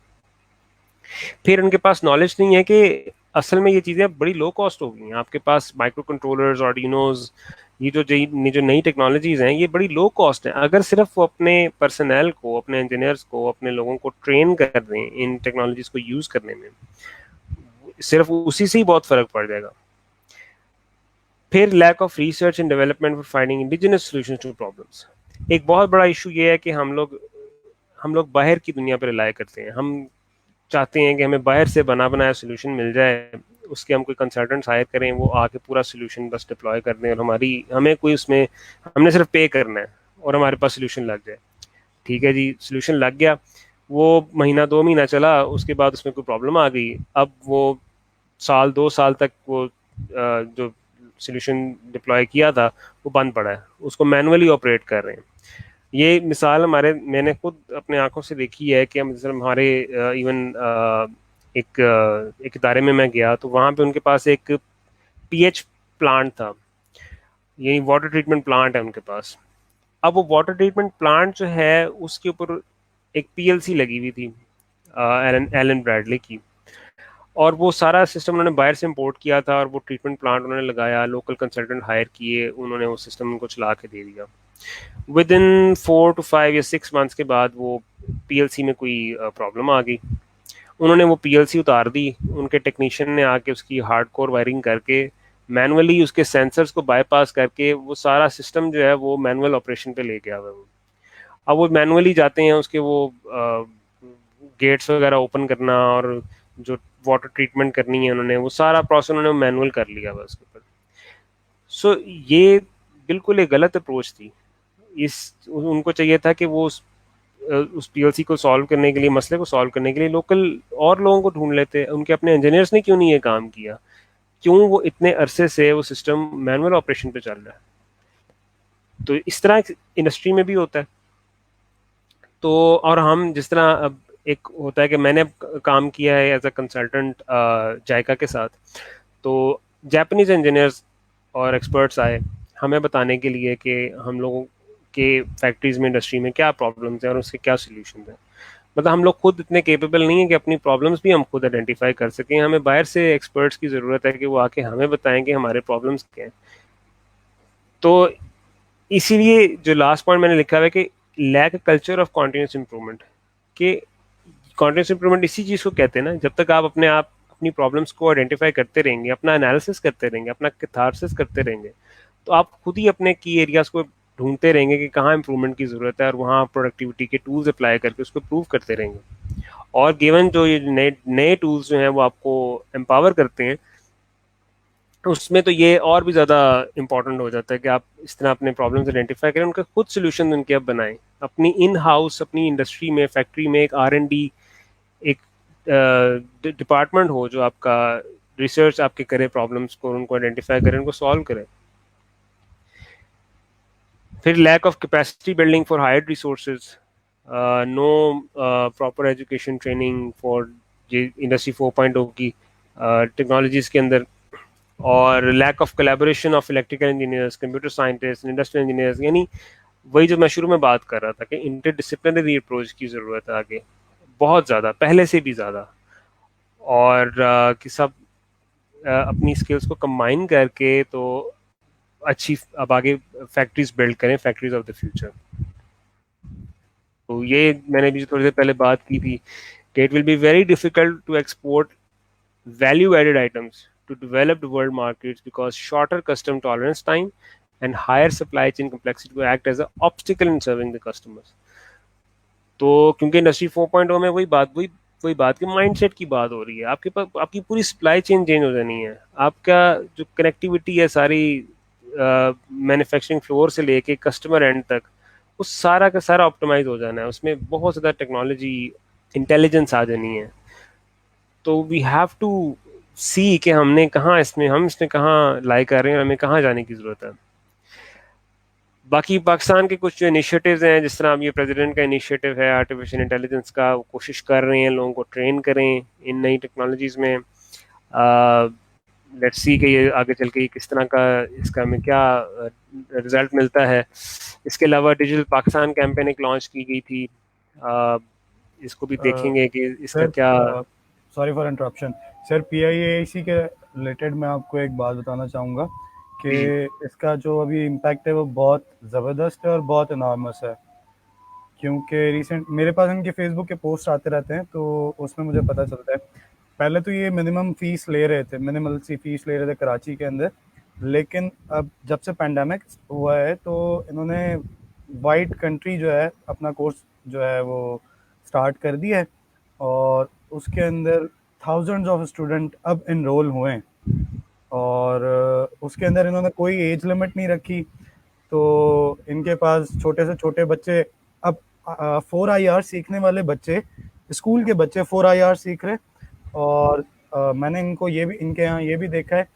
फिर उनके पास नॉलेज नहीं है कि असल में ये चीज़ें बड़ी लो कॉस्ट हो गई हैं। आपके पास माइक्रो कंट्रोलर्स, आर्डिनोज, ये जो नई टेक्नोलॉजीज़ हैं ये बड़ी लो कॉस्ट हैं। अगर सिर्फ वो अपने पर्सनल को, अपने इंजीनियर्स को, अपने लोगों को ट्रेन कर दें इन टेक्नोलॉजीज़ को यूज़ करने में, सिर्फ उसी से ही बहुत फ़र्क पड़ जाएगा। फिर lack of research and development for finding indigenous solutions to problems. एक बहुत बड़ा इशू ये है कि हम लोग बाहर की दुनिया पर रिलाई करते हैं। हम चाहते हैं कि हमें बाहर से बना बनाया सोल्यूशन मिल जाए, उसके हम कोई कंसल्टेंट्स हायर करें, वो आके पूरा सोल्यूशन बस डिप्लॉय कर दें और हमें कोई उसमें, हमने सिर्फ पे करना है और हमारे पास सोल्यूशन लग जाए। ठीक है जी, सोल्यूशन लग गया, वो महीना 2 महीना चला, उसके बाद उसमें कोई प्रॉब्लम आ गई, अब वो साल 2 साल तक वो जो सोल्यूशन डिप्लॉय किया था वो बंद पड़ा है, उसको मैनुअली ऑपरेट कर रहे हैं। ये मिसाल मैंने खुद अपने आंखों से देखी है कि हमारे इवन एक इदारे में मैं गया तो वहाँ पे उनके पास एक पीएच प्लांट था, यही वाटर ट्रीटमेंट प्लांट है उनके पास। अब वो वाटर ट्रीटमेंट प्लांट जो है उसके ऊपर एक पीएलसी लगी हुई थी एलन ब्रैडली की, और वो सारा सिस्टम उन्होंने बाहर से इंपोर्ट किया था और वो ट्रीटमेंट प्लांट उन्होंने लगाया, लोकल कंसल्टेंट हायर किए, उन्होंने वो सिस्टम उनको चला के दे दिया। विद इन 4 to 5 या 6 मंथ्स के बाद वो पीएलसी में कोई प्रॉब्लम आ गई, उन्होंने वो पीएलसी उतार दी, उनके टेक्नीशियन ने आके उसकी हार्डकोर वायरिंग करके मैनुअली उसके सेंसर्स को बाईपास करके वो सारा सिस्टम जो है वो मैनुअल ऑपरेशन पे ले गया हुआ है। अब वो मैनुअली जाते हैं, उसके वो गेट्स वगैरह ओपन करना और जो वाटर ट्रीटमेंट करनी है उन्होंने वो सारा प्रोसेस उन्होंने मैनुअल कर लिया हुआ उसके ऊपर। सो ये बिल्कुल एक गलत अप्रोच थी। उनको चाहिए था कि वो उस पीएलसी को सॉल्व करने के लिए, मसले को सॉल्व करने के लिए लोकल और लोगों को ढूंढ लेते। उनके अपने इंजीनियर्स ने क्यों नहीं ये काम किया? क्यों वो इतने अरसे से वो सिस्टम मैनुअल ऑपरेशन पे चल रहा है? तो इस तरह इंडस्ट्री में भी होता है। तो और हम जिस तरह अब एक होता है कि मैंने काम किया है एज अ कंसल्टेंट जायका के साथ, तो जापानीज इंजीनियर्स और एक्सपर्ट्स आए हमें बताने के लिए कि हम लोगों के फैक्ट्रीज में, इंडस्ट्री में क्या प्रॉब्लम्स हैं और उसके क्या सोल्यूशन हैं। मतलब हम लोग खुद इतने केपेबल नहीं है कि अपनी प्रॉब्लम्स भी हम खुद आइडेंटिफाई कर सकें, हमें बाहर से एक्सपर्ट्स की ज़रूरत है कि वो आके हमें बताएं कि हमारे प्रॉब्लम्स क्या हैं। तो इसीलिए जो लास्ट पॉइंट मैंने लिखा है कि lack culture of continuous improvement, कि कॉन्टिन्यूस इम्प्रूवमेंट इसी चीज़ को कहते हैं ना, जब तक आप अपनी प्रॉब्लम्स को आइडेंटिफाई करते रहेंगे, अपना एनालिसिस करते रहेंगे, अपना कैथारसिस करते रहेंगे, तो आप खुद ही अपने की एरियाज को ढूंढते रहेंगे कि कहाँ इंप्रूवमेंट की ज़रूरत है और वहाँ प्रोडक्टिविटी के टूल्स अप्लाई करके उसको प्रूव करते रहेंगे। और गिवन जो ये नए नए टूल्स जो हैं वो आपको एम्पावर करते हैं, उसमें तो ये और भी ज़्यादा इम्पोर्टेंट हो जाता है कि आप इस तरह अपने प्रॉब्लम्स आइडेंटिफाई करें, उनका खुद सोल्यूशन उनके आप बनाएं, अपनी इन हाउस अपनी इंडस्ट्री में फैक्ट्री में एक R&D एक डिपार्टमेंट हो जो आपका रिसर्च आपके करे, प्रॉब्लम्स को उनको आइडेंटिफाई करें, उनको सॉल्व करें। फिर lack of capacity building for hired resources, no proper education training for ये इंडस्ट्री 4.0 की टेक्नोलॉजीज के अंदर, और lack of collaboration of electrical engineers, computer scientist, industrial engineers, यानी वही जो मैं शुरू में बात कर रहा था कि इंटरडिसिप्लिनरी अप्रोच की ज़रूरत है आगे, बहुत ज़्यादा, पहले से भी ज़्यादा, और कि सब अपनी स्किल्स को कंबाइन करके तो अच्छी अब आगे फैक्ट्रीज बिल्ड करें, फैक्ट्रीज ऑफ द फ्यूचर। तो ये मैंने भी थोड़ी देर पहले बात की थी कि it will be very difficult to export value added items to developed world markets because shorter custom tolerance time and higher supply chain complexity will act as an obstacle in serving the customers. तो क्योंकि industry 4.0 में वही बात की mindset की बात हो रही है, आपके पास आपकी पूरी सप्लाई चेन चेंज हो जानी है, आपका जो कनेक्टिविटी है सारी मैन्युफैक्चरिंग फ्लोर से लेके कस्टमर एंड तक, वो सारा का सारा ऑप्टिमाइज हो जाना है, उसमें बहुत ज़्यादा टेक्नोलॉजी इंटेलिजेंस आ जानी है। तो वी हैव टू सी कि हम इसमें कहाँ लाई कर रहे हैं, हमें कहाँ जाने की ज़रूरत है। बाकी पाकिस्तान के कुछ जो इनिशिएटिव्स हैं, जिस तरह अब ये प्रेसिडेंट का इनिशिएटिव है आर्टिफिशियल इंटेलिजेंस का, वो कोशिश कर रहे हैं लोगों को ट्रेन करें इन नई टेक्नोलॉजीज़ में। लेट्स सी कि ये आगे चल के किस तरह का इसका हमें क्या रिजल्ट मिलता है। इसके अलावा डिजिटल पाकिस्तान कैंपेन एक लॉन्च की गई थी, इसको भी देखेंगे कि इसका क्या। Sorry for interruption sir, PIAC के रिलेटेड मैं आपको एक बात बताना चाहूँगा कि इसका जो अभी इम्पैक्ट है वो बहुत ज़बरदस्त है और बहुत इनॉर्मस है, क्योंकि रिसेंट मेरे पास इनके फेसबुक के पोस्ट आते रहते हैं तो उसमें मुझे पता चलता है। पहले तो ये मिनिमम फीस ले रहे थे, मिनिमल सी फीस ले रहे थे कराची के अंदर, लेकिन अब जब से पैंडेमिक हुआ है तो इन्होंने वाइड कंट्री जो है अपना कोर्स जो है वो स्टार्ट कर दिया है, और उसके अंदर थाउजेंड्स ऑफ स्टूडेंट अब इनरोल हुए हैं, और उसके अंदर इन्होंने कोई एज लिमिट नहीं रखी। तो इनके पास छोटे से छोटे बच्चे अब 4IR सीखने वाले बच्चे, स्कूल के बच्चे 4IR सीख रहे, और मैंने इनको इनके यहाँ ये भी देखा है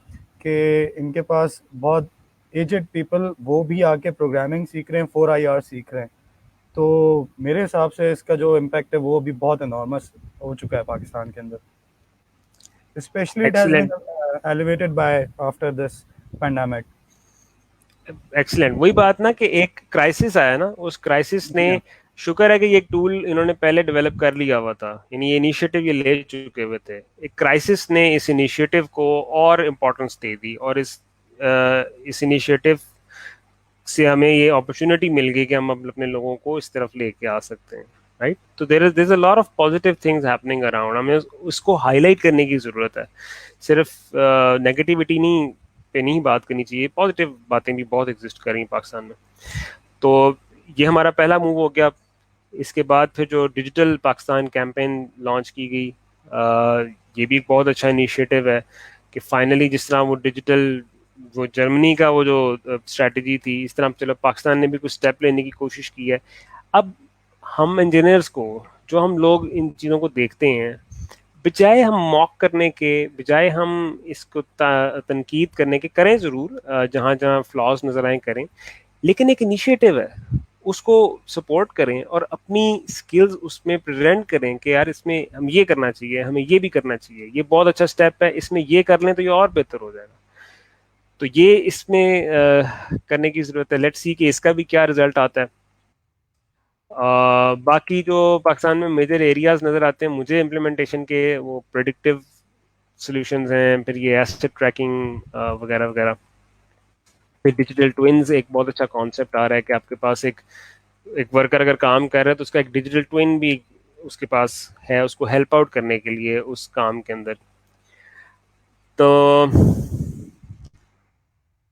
कि इनके पास बहुत एजेड पीपल वो भी आके प्रोग्रामिंग सीख रहे हैं, 4IR सीख रहे हैं। तो मेरे हिसाब से इसका जो इम्पैक्ट है वो भी बहुत एनॉर्मस हो चुका है पाकिस्तान के अंदर, specially it has been elevated by after this pandemic. Excellent, वही बात ना कि एक क्राइसिस आया ना, उस क्राइसिस ने, शुक्र है कि ये एक टूल इन्होंने पहले डेवलप कर लिया हुआ था, यानी ये इनिशिएटिव ये ले चुके हुए थे। एक क्राइसिस ने इस इनिशिएटिव को और इम्पोर्टेंस दे दी, और इस इनिशिएटिव से हमें ये अपॉर्चुनिटी मिल गई कि हम अपने लोगों को इस तरफ लेके आ सकते हैं, राइट। तो there is a lot of positive things happening around, हमें उसको हाईलाइट करने की ज़रूरत है, सिर्फ नेगेटिविटी पे नहीं बात करनी चाहिए, पॉजिटिव बातें भी बहुत एग्जिस्ट कर रही हैं पाकिस्तान में। तो ये हमारा पहला मूव हो गया। इसके बाद फिर जो डिजिटल पाकिस्तान कैंपेन लॉन्च की गई, ये भी एक बहुत अच्छा इनिशिएटिव है कि फाइनली जिस तरह वो डिजिटल, वो जर्मनी का वो जो स्ट्रेटजी थी, इस तरह चलो पाकिस्तान ने भी कुछ स्टेप लेने की कोशिश की है। अब हम इंजीनियर्स को, जो हम लोग इन चीज़ों को देखते हैं, बजाय हम मॉक करने के, बजाय हम इसको तनकीद करने के, करें ज़रूर जहाँ जहाँ फ्लॉज नज़र आए करें, लेकिन एक इनिशिएटिव है उसको सपोर्ट करें और अपनी स्किल्स उसमें प्रेजेंट करें कि यार इसमें हम ये करना चाहिए, हमें ये भी करना चाहिए, ये बहुत अच्छा स्टेप है, इसमें ये कर लें तो ये और बेहतर हो जाएगा। तो ये इसमें करने की ज़रूरत है। लेट्स सी कि इसका भी क्या रिजल्ट आता है। बाकी जो पाकिस्तान में मेजर एरियाज नज़र आते हैं मुझे इम्प्लीमेंटेशन के, वो प्रेडिक्टिव सॉल्यूशंस हैं, फिर ये एसेट ट्रैकिंग वगैरह वगैरह। फिर डिजिटल ट्विन्स एक बहुत अच्छा कॉन्सेप्ट आ रहा है कि आपके पास एक वर्कर अगर काम कर रहा है तो उसका एक डिजिटल ट्विन भी उसके पास है, उसको हेल्प आउट करने के लिए उस काम के अंदर। तो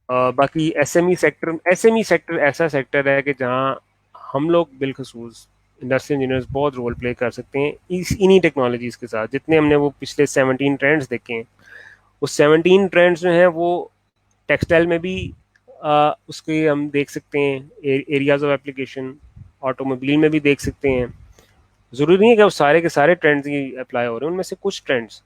बाकी एसएमई सेक्टर ऐसा सेक्टर है कि जहाँ हम लोग बिलखसूस इंडस्ट्रियल इंजीनियर्स बहुत रोल प्ले कर सकते हैं इन्हीं टेक्नोलॉजीज़ के साथ। जितने हमने वो पिछले 17 ट्रेंड्स देखे हैं, वो 17 ट्रेंड्स जो हैं वो टेक्सटाइल में भी उसके हम देख सकते हैं एरियाज ऑफ एप्लीकेशन, ऑटोमोबाइल में भी देख सकते हैं। ज़रूरी नहीं है कि वो सारे के सारे ट्रेंड्स ही अप्लाई हो रहे हैं, उनमें से कुछ ट्रेंड्स।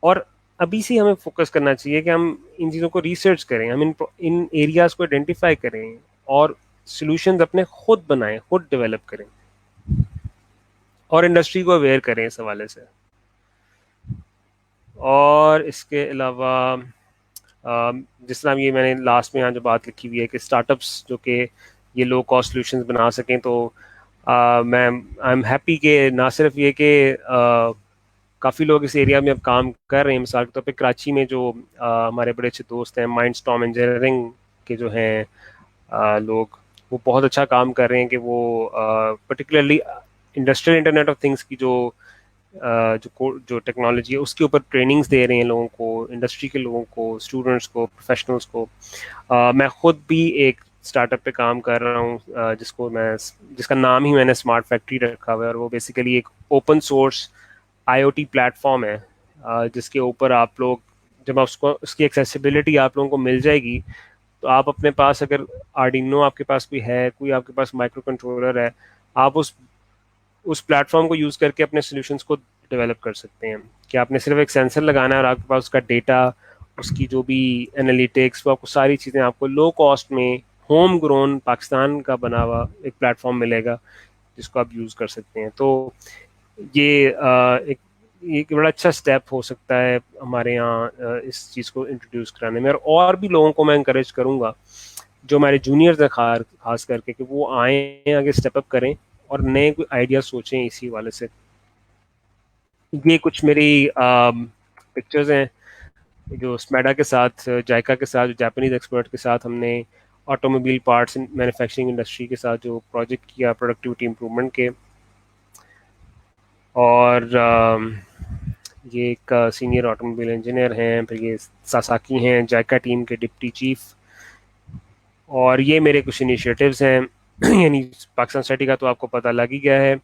और अभी से हमें फोकस करना चाहिए कि हम इन चीज़ों को रिसर्च करें, हम इन एरियाज को आइडेंटिफाई करें और सॉल्यूशंस अपने खुद बनाएं, खुद डेवलप करें और इंडस्ट्री को अवेयर करें इस हवाले से। और इसके अलावा जिस तरह ये मैंने लास्ट में यहाँ जो बात लिखी हुई है कि स्टार्टअप्स जो कि ये लो कॉस्ट सॉल्यूशंस बना सकें, तो मैं आई एम हैप्पी कि ना सिर्फ ये कि काफ़ी लोग इस एरिया में अब काम कर रहे हैं। मिसाल के तौर पे कराची में जो हमारे बड़े अच्छे दोस्त हैं माइंडस्टॉर्म इंजीनियरिंग के जो हैं लोग, वो बहुत अच्छा काम कर रहे हैं कि वो particularly industrial internet of things की जो टेक्नोलॉजी है उसके ऊपर ट्रेनिंग्स दे रहे हैं लोगों को, इंडस्ट्री के लोगों को, स्टूडेंट्स को, प्रोफेशनल्स को। मैं खुद भी एक स्टार्टअप पे काम कर रहा हूँ जिसका नाम ही मैंने स्मार्ट फैक्ट्री रखा हुआ है, और वो बेसिकली एक ओपन सोर्स आईओटी प्लेटफॉर्म है जिसके ऊपर आप लोग जब आप उसको उसकी एक्सेसिबिलिटी आप लोगों को मिल जाएगी, तो आप अपने पास अगर आर्डिनो आपके पास कोई है, कोई आपके पास माइक्रो कंट्रोलर है, आप उस प्लेटफॉर्म को यूज़ करके अपने सॉल्यूशंस को डेवलप कर सकते हैं। कि आपने सिर्फ एक सेंसर लगाना है और आपके पास उसका डेटा, उसकी जो भी एनालिटिक्स, वो आपको सारी चीज़ें आपको लो कॉस्ट में होम ग्रोन पाकिस्तान का बना हुआ एक प्लेटफॉर्म मिलेगा जिसको आप यूज़ कर सकते हैं। तो ये एक बड़ा अच्छा स्टेप हो सकता है हमारे यहाँ इस चीज़ को इंट्रोड्यूस कराने में। और भी लोगों को मैं इंकरेज करूँगा जो हमारे जूनियर्स हैं खास करके, कि वो आए आगे स्टेप अप करें और नए कोई आइडिया सोचें इसी वाले से। ये कुछ मेरी पिक्चर्स हैं जो स्मेडा के साथ, जायका के साथ, जापानीज एक्सपर्ट के साथ हमने ऑटोमोबाइल पार्ट्स मैन्युफैक्चरिंग इंडस्ट्री के साथ जो प्रोजेक्ट किया प्रोडक्टिविटी इम्प्रूवमेंट के। और ये एक सीनियर ऑटोमोबाइल इंजीनियर हैं, फिर ये सासाकी हैं जायका टीम के डिप्टी चीफ। और ये मेरे कुछ इनिशिएटिव्स हैं यानी पाकिस्तान स्टडी का तो आपको पता लग ही गया है।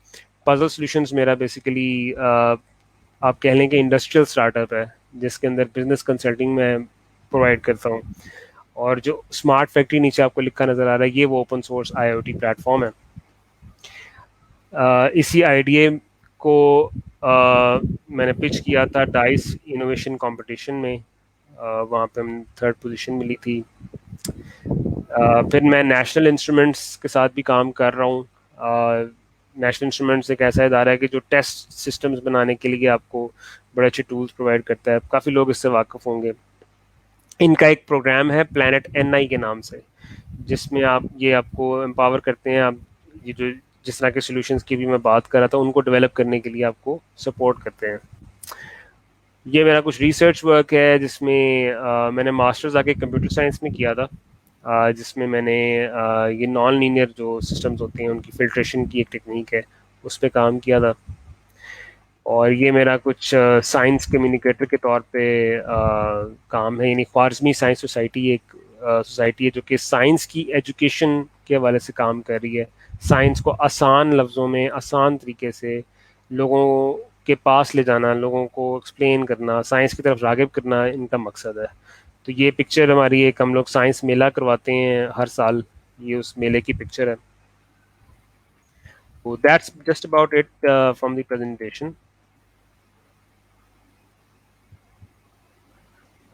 पजल सॉल्यूशंस मेरा बेसिकली आप कह लें कि इंडस्ट्रियल स्टार्टअप है जिसके अंदर बिजनेस कंसल्टिंग में प्रोवाइड करता हूँ। और जो स्मार्ट फैक्ट्री नीचे आपको लिखा नज़र आ रहा है, ये वो ओपन सोर्स आईओटी प्लेटफॉर्म है। इसी आइडिया को मैंने पिच किया था डाइस इनोवेशन कंपटीशन में, वहाँ पे हम 3rd पोजीशन मिली थी। फिर मैं नेशनल इंस्ट्रूमेंट्स के साथ भी काम कर रहा हूँ। नेशनल इंस्ट्रूमेंट्स एक ऐसा इदारा है कि जो टेस्ट सिस्टम्स बनाने के लिए आपको बड़े अच्छे टूल्स प्रोवाइड करता है, काफ़ी लोग इससे वाकिफ़ होंगे। इनका एक प्रोग्राम है प्लैनेट NI के नाम से, जिसमें आपको एम्पावर करते हैं। आप ये जो जिस तरह के सॉल्यूशंस की भी मैं बात कर रहा था उनको डेवलप करने के लिए आपको सपोर्ट करते हैं। ये मेरा कुछ रिसर्च वर्क है जिसमें मैंने मास्टर्स आके कंप्यूटर साइंस में किया था, जिसमें मैंने ये नॉन लीनियर जो सिस्टम्स होते हैं उनकी फिल्ट्रेशन की एक टेक्निक है उस पर काम किया था। और ये मेरा कुछ साइंस कम्युनिकेटर के तौर पे काम है, यानी ख्वारिज़मी साइंस सोसाइटी एक सोसाइटी है जो कि साइंस की एजुकेशन के हवाले से काम कर रही है। साइंस को आसान लफ्ज़ों में आसान तरीके से लोगों के पास ले जाना, लोगों को एक्सप्लेन करना, साइंस की तरफ राग़िब करना इनका मकसद है। तो ये पिक्चर हमारी एक, हम लोग साइंस मेला करवाते हैं हर साल, ये उस मेले की पिक्चर है। तो that's just about it from the presentation.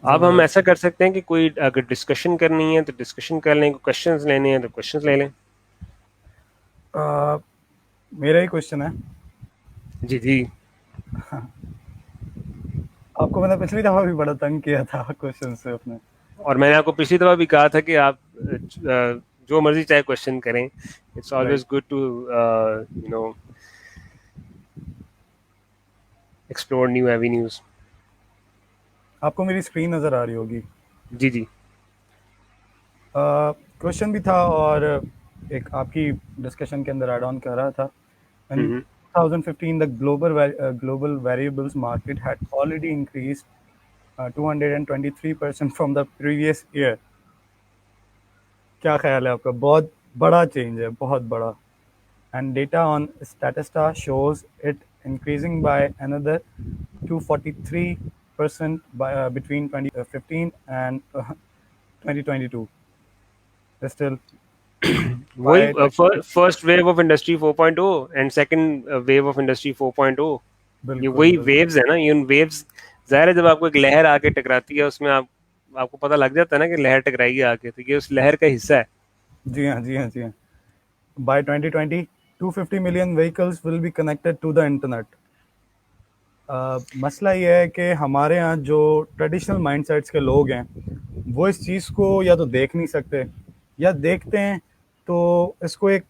अब हम ऐसा कर सकते हैं कि कोई अगर डिस्कशन करनी है तो डिस्कशन कर लें, क्वेश्चंस लेने हैं तो क्वेश्चंस ले लें। मेरा ही क्वेश्चन है। जी जी। आपको मैंने पिछली दफा भी बड़ा तंग किया था क्वेश्चन से अपने, और मैंने आपको पिछली दफा भी कहा था कि आप जो मर्जी चाहे क्वेश्चन करें, it's always good to you know explore new avenues. आपको मेरी स्क्रीन नज़र आ रही होगी? जी जी। क्वेश्चन भी था और एक आपकी डिस्कशन के अंदर ऐड ऑन कर रहा था। In 2015, the global variables market had already increased 223% from the previous year. क्या ख्याल है आपका? बहुत बड़ा चेंज है, बहुत बड़ा। and data on Statista shows it increasing by another 243% between 2015 and 2022. Still, by वही first wave of industry 4.0 and second wave of industry 4.0, ये बिल्कुल वही बिल्कुल। वेव्स है ना, ये उन वेव्स, जाहिर है जब आपको एक लहर आके टकराती है उसमें आपको पता लग जाता है ना कि लहर टकराएगी आके, तो ये उस लहर का हिस्सा है। जी हाँ, जी हाँ, जी हाँ। By 2020, 250 million vehicles will be connected to the internet. मसला ये है कि हमारे यहाँ जो ट्रेडिशनल माइंडसेट्स के लोग हैं वो इस चीज़ को या तो देख नहीं सकते, या देखते हैं तो इसको एक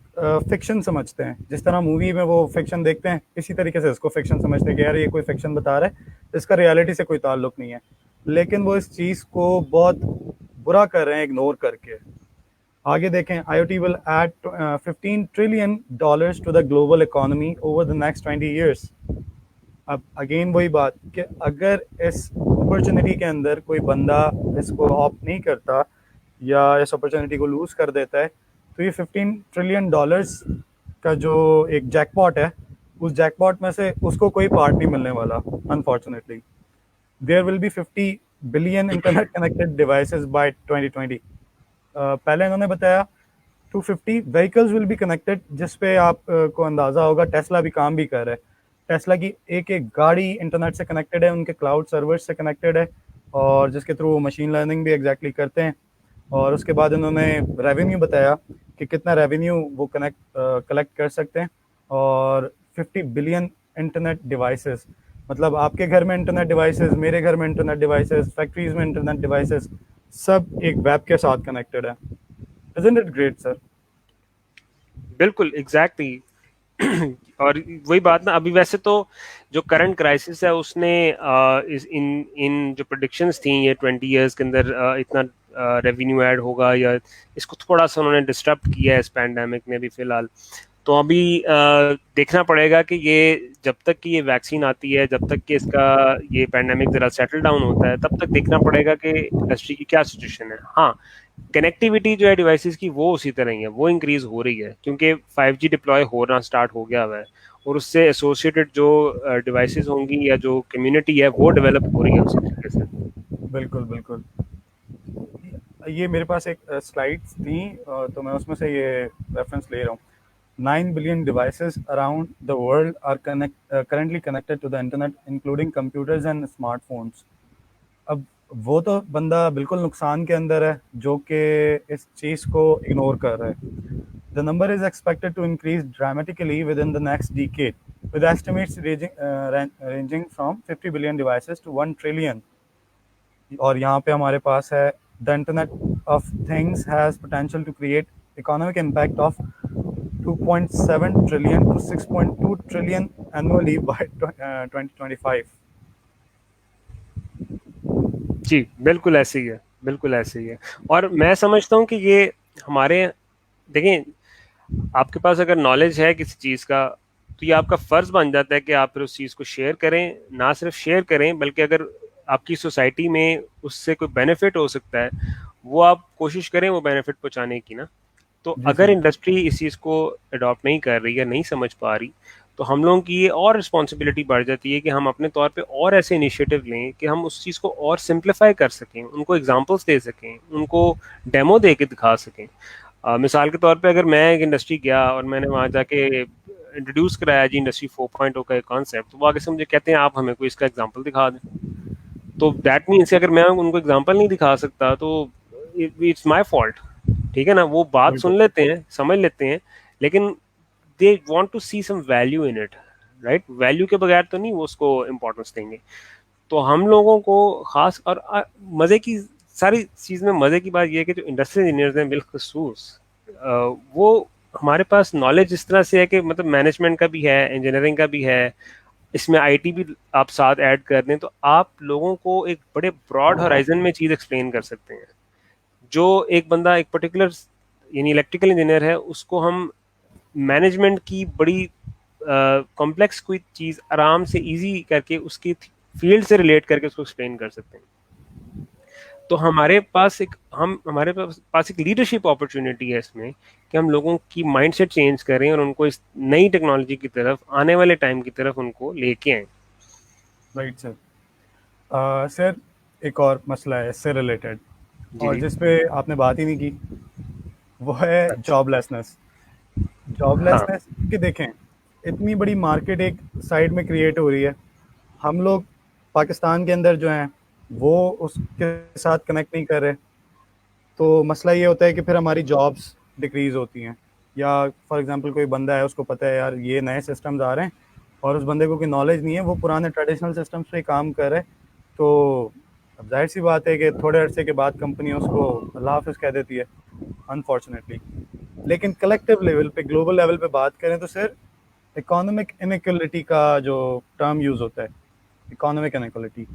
फिक्शन समझते हैं। जिस तरह मूवी में वो फिक्शन देखते हैं, इसी तरीके से इसको फिक्शन समझते हैं कि यार ये कोई फिक्शन बता रहा है, इसका रियलिटी से कोई ताल्लुक नहीं है। लेकिन वो इस चीज़ को बहुत बुरा कर रहे हैं इग्नोर करके। आगे देखें, IoT will add $15 trillion to the global economy over the next 20 years. अब अगेन वही बात कि अगर इस अपॉर्चुनिटी के अंदर कोई बंदा इसको ऑप्ट नहीं करता या इस अपॉर्चुनिटी को लूज कर देता है, तो ये $15 ट्रिलियन का जो एक जैकपॉट है, उस जैकपॉट में से उसको कोई पार्ट नहीं मिलने वाला, unfortunately. There will be 50 billion internet connected devices by 2020। पहले इन्होंने बताया 250 व्हीकल्स विल बी कनेक्टेड, जिस पे आप को अंदाज़ा होगा टेस्ला भी काम भी कर रहा है। टेस्ला की एक एक गाड़ी इंटरनेट से कनेक्टेड है, उनके क्लाउड सर्वर्स से कनेक्टेड है, और जिसके थ्रू वो मशीन लर्निंग भी एग्जैक्टली करते हैं। और उसके बाद इन्होंने रेवेन्यू बताया कि कितना रेवेन्यू वो कलेक्ट कर सकते हैं। और 50 बिलियन इंटरनेट डिवाइसेस, मतलब आपके घर में इंटरनेट डिवाइसेस, मेरे घर में इंटरनेट डिवाइसेस, फैक्ट्रीज में इंटरनेट डिवाइसेस, सब एक वेब के साथ कनेक्टेड है। Isn't it great, sir? बिल्कुल एग्जैक्टली और वही बात ना, अभी वैसे तो जो करंट क्राइसिस है उसने इन जो प्रेडिक्शंस थी ये 20 इयर्स के अंदर इतना रेवेन्यू ऐड होगा, या इसको थोड़ा सा उन्होंने डिस्टर्ब किया है इस पैंडेमिक ने भी फिलहाल। तो अभी देखना पड़ेगा कि ये जब तक कि ये वैक्सीन आती है, जब तक कि इसका ये पैंडेमिक जरा सेटल डाउन होता है, तब तक देखना पड़ेगा कि इंडस्ट्री की क्या सिचुएशन है। हाँ, कनेक्टिविटी जो है डिवाइसेस की वो उसी तरह ही है, वो इंक्रीज हो रही है क्योंकि 5G डिप्लॉय होना स्टार्ट हो गया हुआ है, और उससे एसोसिएटेड जो डिवाइसेस होंगी या जो कम्युनिटी है वो डेवलप हो रही है उसी तरीके से। बिल्कुल बिल्कुल। ये मेरे पास एक स्लाइड्स थी, तो मैं उसमें से ये रेफरेंस ले रहा हूँ। 9 billion devices around the world are currently connected to the internet, including computers and smartphones. अब वो तो बंदा बिल्कुल नुकसान के अंदर है जो कि इस चीज़ को इग्नोर कर रहा है। The number is expected to increase dramatically within the next decade, with estimates ranging from 50 billion devices to 1 trillion. और यहाँ पे हमारे पास है the Internet of Things has potential to create economic impact of 2.7 trillion to 6.2 trillion annually by 2025. जी बिल्कुल ऐसे ही है, बिल्कुल ऐसे ही है। और मैं समझता हूँ कि ये हमारे, देखें, आपके पास अगर नॉलेज है किसी चीज़ का तो ये आपका फ़र्ज़ बन जाता है कि आप फिर उस चीज़ को शेयर करें, ना सिर्फ शेयर करें बल्कि अगर आपकी सोसाइटी में उससे कोई बेनिफिट हो सकता है वो आप कोशिश करें वो बेनिफिट पहुंचाने की ना। तो अगर इंडस्ट्री इस चीज़ को अडॉप्ट नहीं कर रही है, नहीं समझ पा रही, तो हम लोगों की ये और रिस्पॉन्सिबिलिटी बढ़ जाती है कि हम अपने तौर पे और ऐसे इनिशिएटिव लें कि हम उस चीज़ को और सिंप्लीफाई कर सकें, उनको एग्जांपल्स दे सकें, उनको डेमो दे के दिखा सकें। मिसाल के तौर पे अगर मैं एक इंडस्ट्री गया और मैंने वहाँ जाके इंट्रोड्यूस कराया जी इंडस्ट्री 4.0 का एक कॉन्सेप्ट, तो वो आगे से मुझे कहते हैं आप हमें कोई इसका एग्जाम्पल दिखा दें। तो दैट मीन्स अगर मैं उनको एग्जाम्पल नहीं दिखा सकता तो इट्स माई फॉल्ट, ठीक है ना। वो बात सुन लेते हैं, समझ लेते हैं, लेकिन they want to see some value in it, right. Value के बगैर तो नहीं वो उसको इम्पोर्टेंस देंगे। तो हम लोगों को खास और मज़े की सारी चीज़ में मज़े की बात यह है कि जो इंडस्ट्रियल इंजीनियर्स हैं बिलखसूस, वो हमारे पास नॉलेज इस तरह से है कि मतलब मैनेजमेंट का भी है, इंजीनियरिंग का भी है, इसमें आईटी भी आप साथ ऐड कर दें तो आप लोगों को एक बड़े ब्रॉड हॉराइजन में चीज़ एक्सप्लेन कर सकते हैं। जो एक बंदा एक पर्टिकुलर यानी इलेक्ट्रिकल इंजीनियर है उसको हम मैनेजमेंट की बड़ी कॉम्प्लेक्स कोई चीज़ आराम से इजी करके उसकी फील्ड से रिलेट करके उसको एक्सप्लेन कर सकते हैं। तो हमारे पास एक लीडरशिप अपॉर्चुनिटी है इसमें कि हम लोगों की माइंडसेट चेंज करें और उनको इस नई टेक्नोलॉजी की तरफ, आने वाले टाइम की तरफ उनको लेके आए। Right sir. सर एक और मसला है इससे रिलेटेड, जी और जी। जिस पे आपने बात ही नहीं की, वो है अच्छा। जॉबलेसनेस। हाँ जॉबलेसनेस कि देखें, इतनी बड़ी मार्केट एक साइड में क्रिएट हो रही है, हम लोग पाकिस्तान के अंदर जो हैं वो उसके साथ कनेक्ट नहीं कर रहे, तो मसला ये होता है कि फिर हमारी जॉब्स डिक्रीज़ होती हैं। या फॉर एग्जांपल कोई बंदा है, उसको पता है यार ये नए सिस्टम्स आ रहे हैं, और उस बंदे को कोई नॉलेज नहीं है, वो पुराने ट्रेडिशनल सिस्टम्स पे काम कर रहा है, तो अब जाहिर सी बात है कि थोड़े अरसे के बाद कंपनी उसको अल्लाह हाफ़िज़ कह देती है, अनफॉर्चुनेटली। लेकिन कलेक्टिव लेवल पे, ग्लोबल लेवल पे बात करें तो सर, इकोनॉमिक इनइक्वलिटी का जो टर्म यूज़ होता है, इकोनॉमिक इनइक्वलिटी,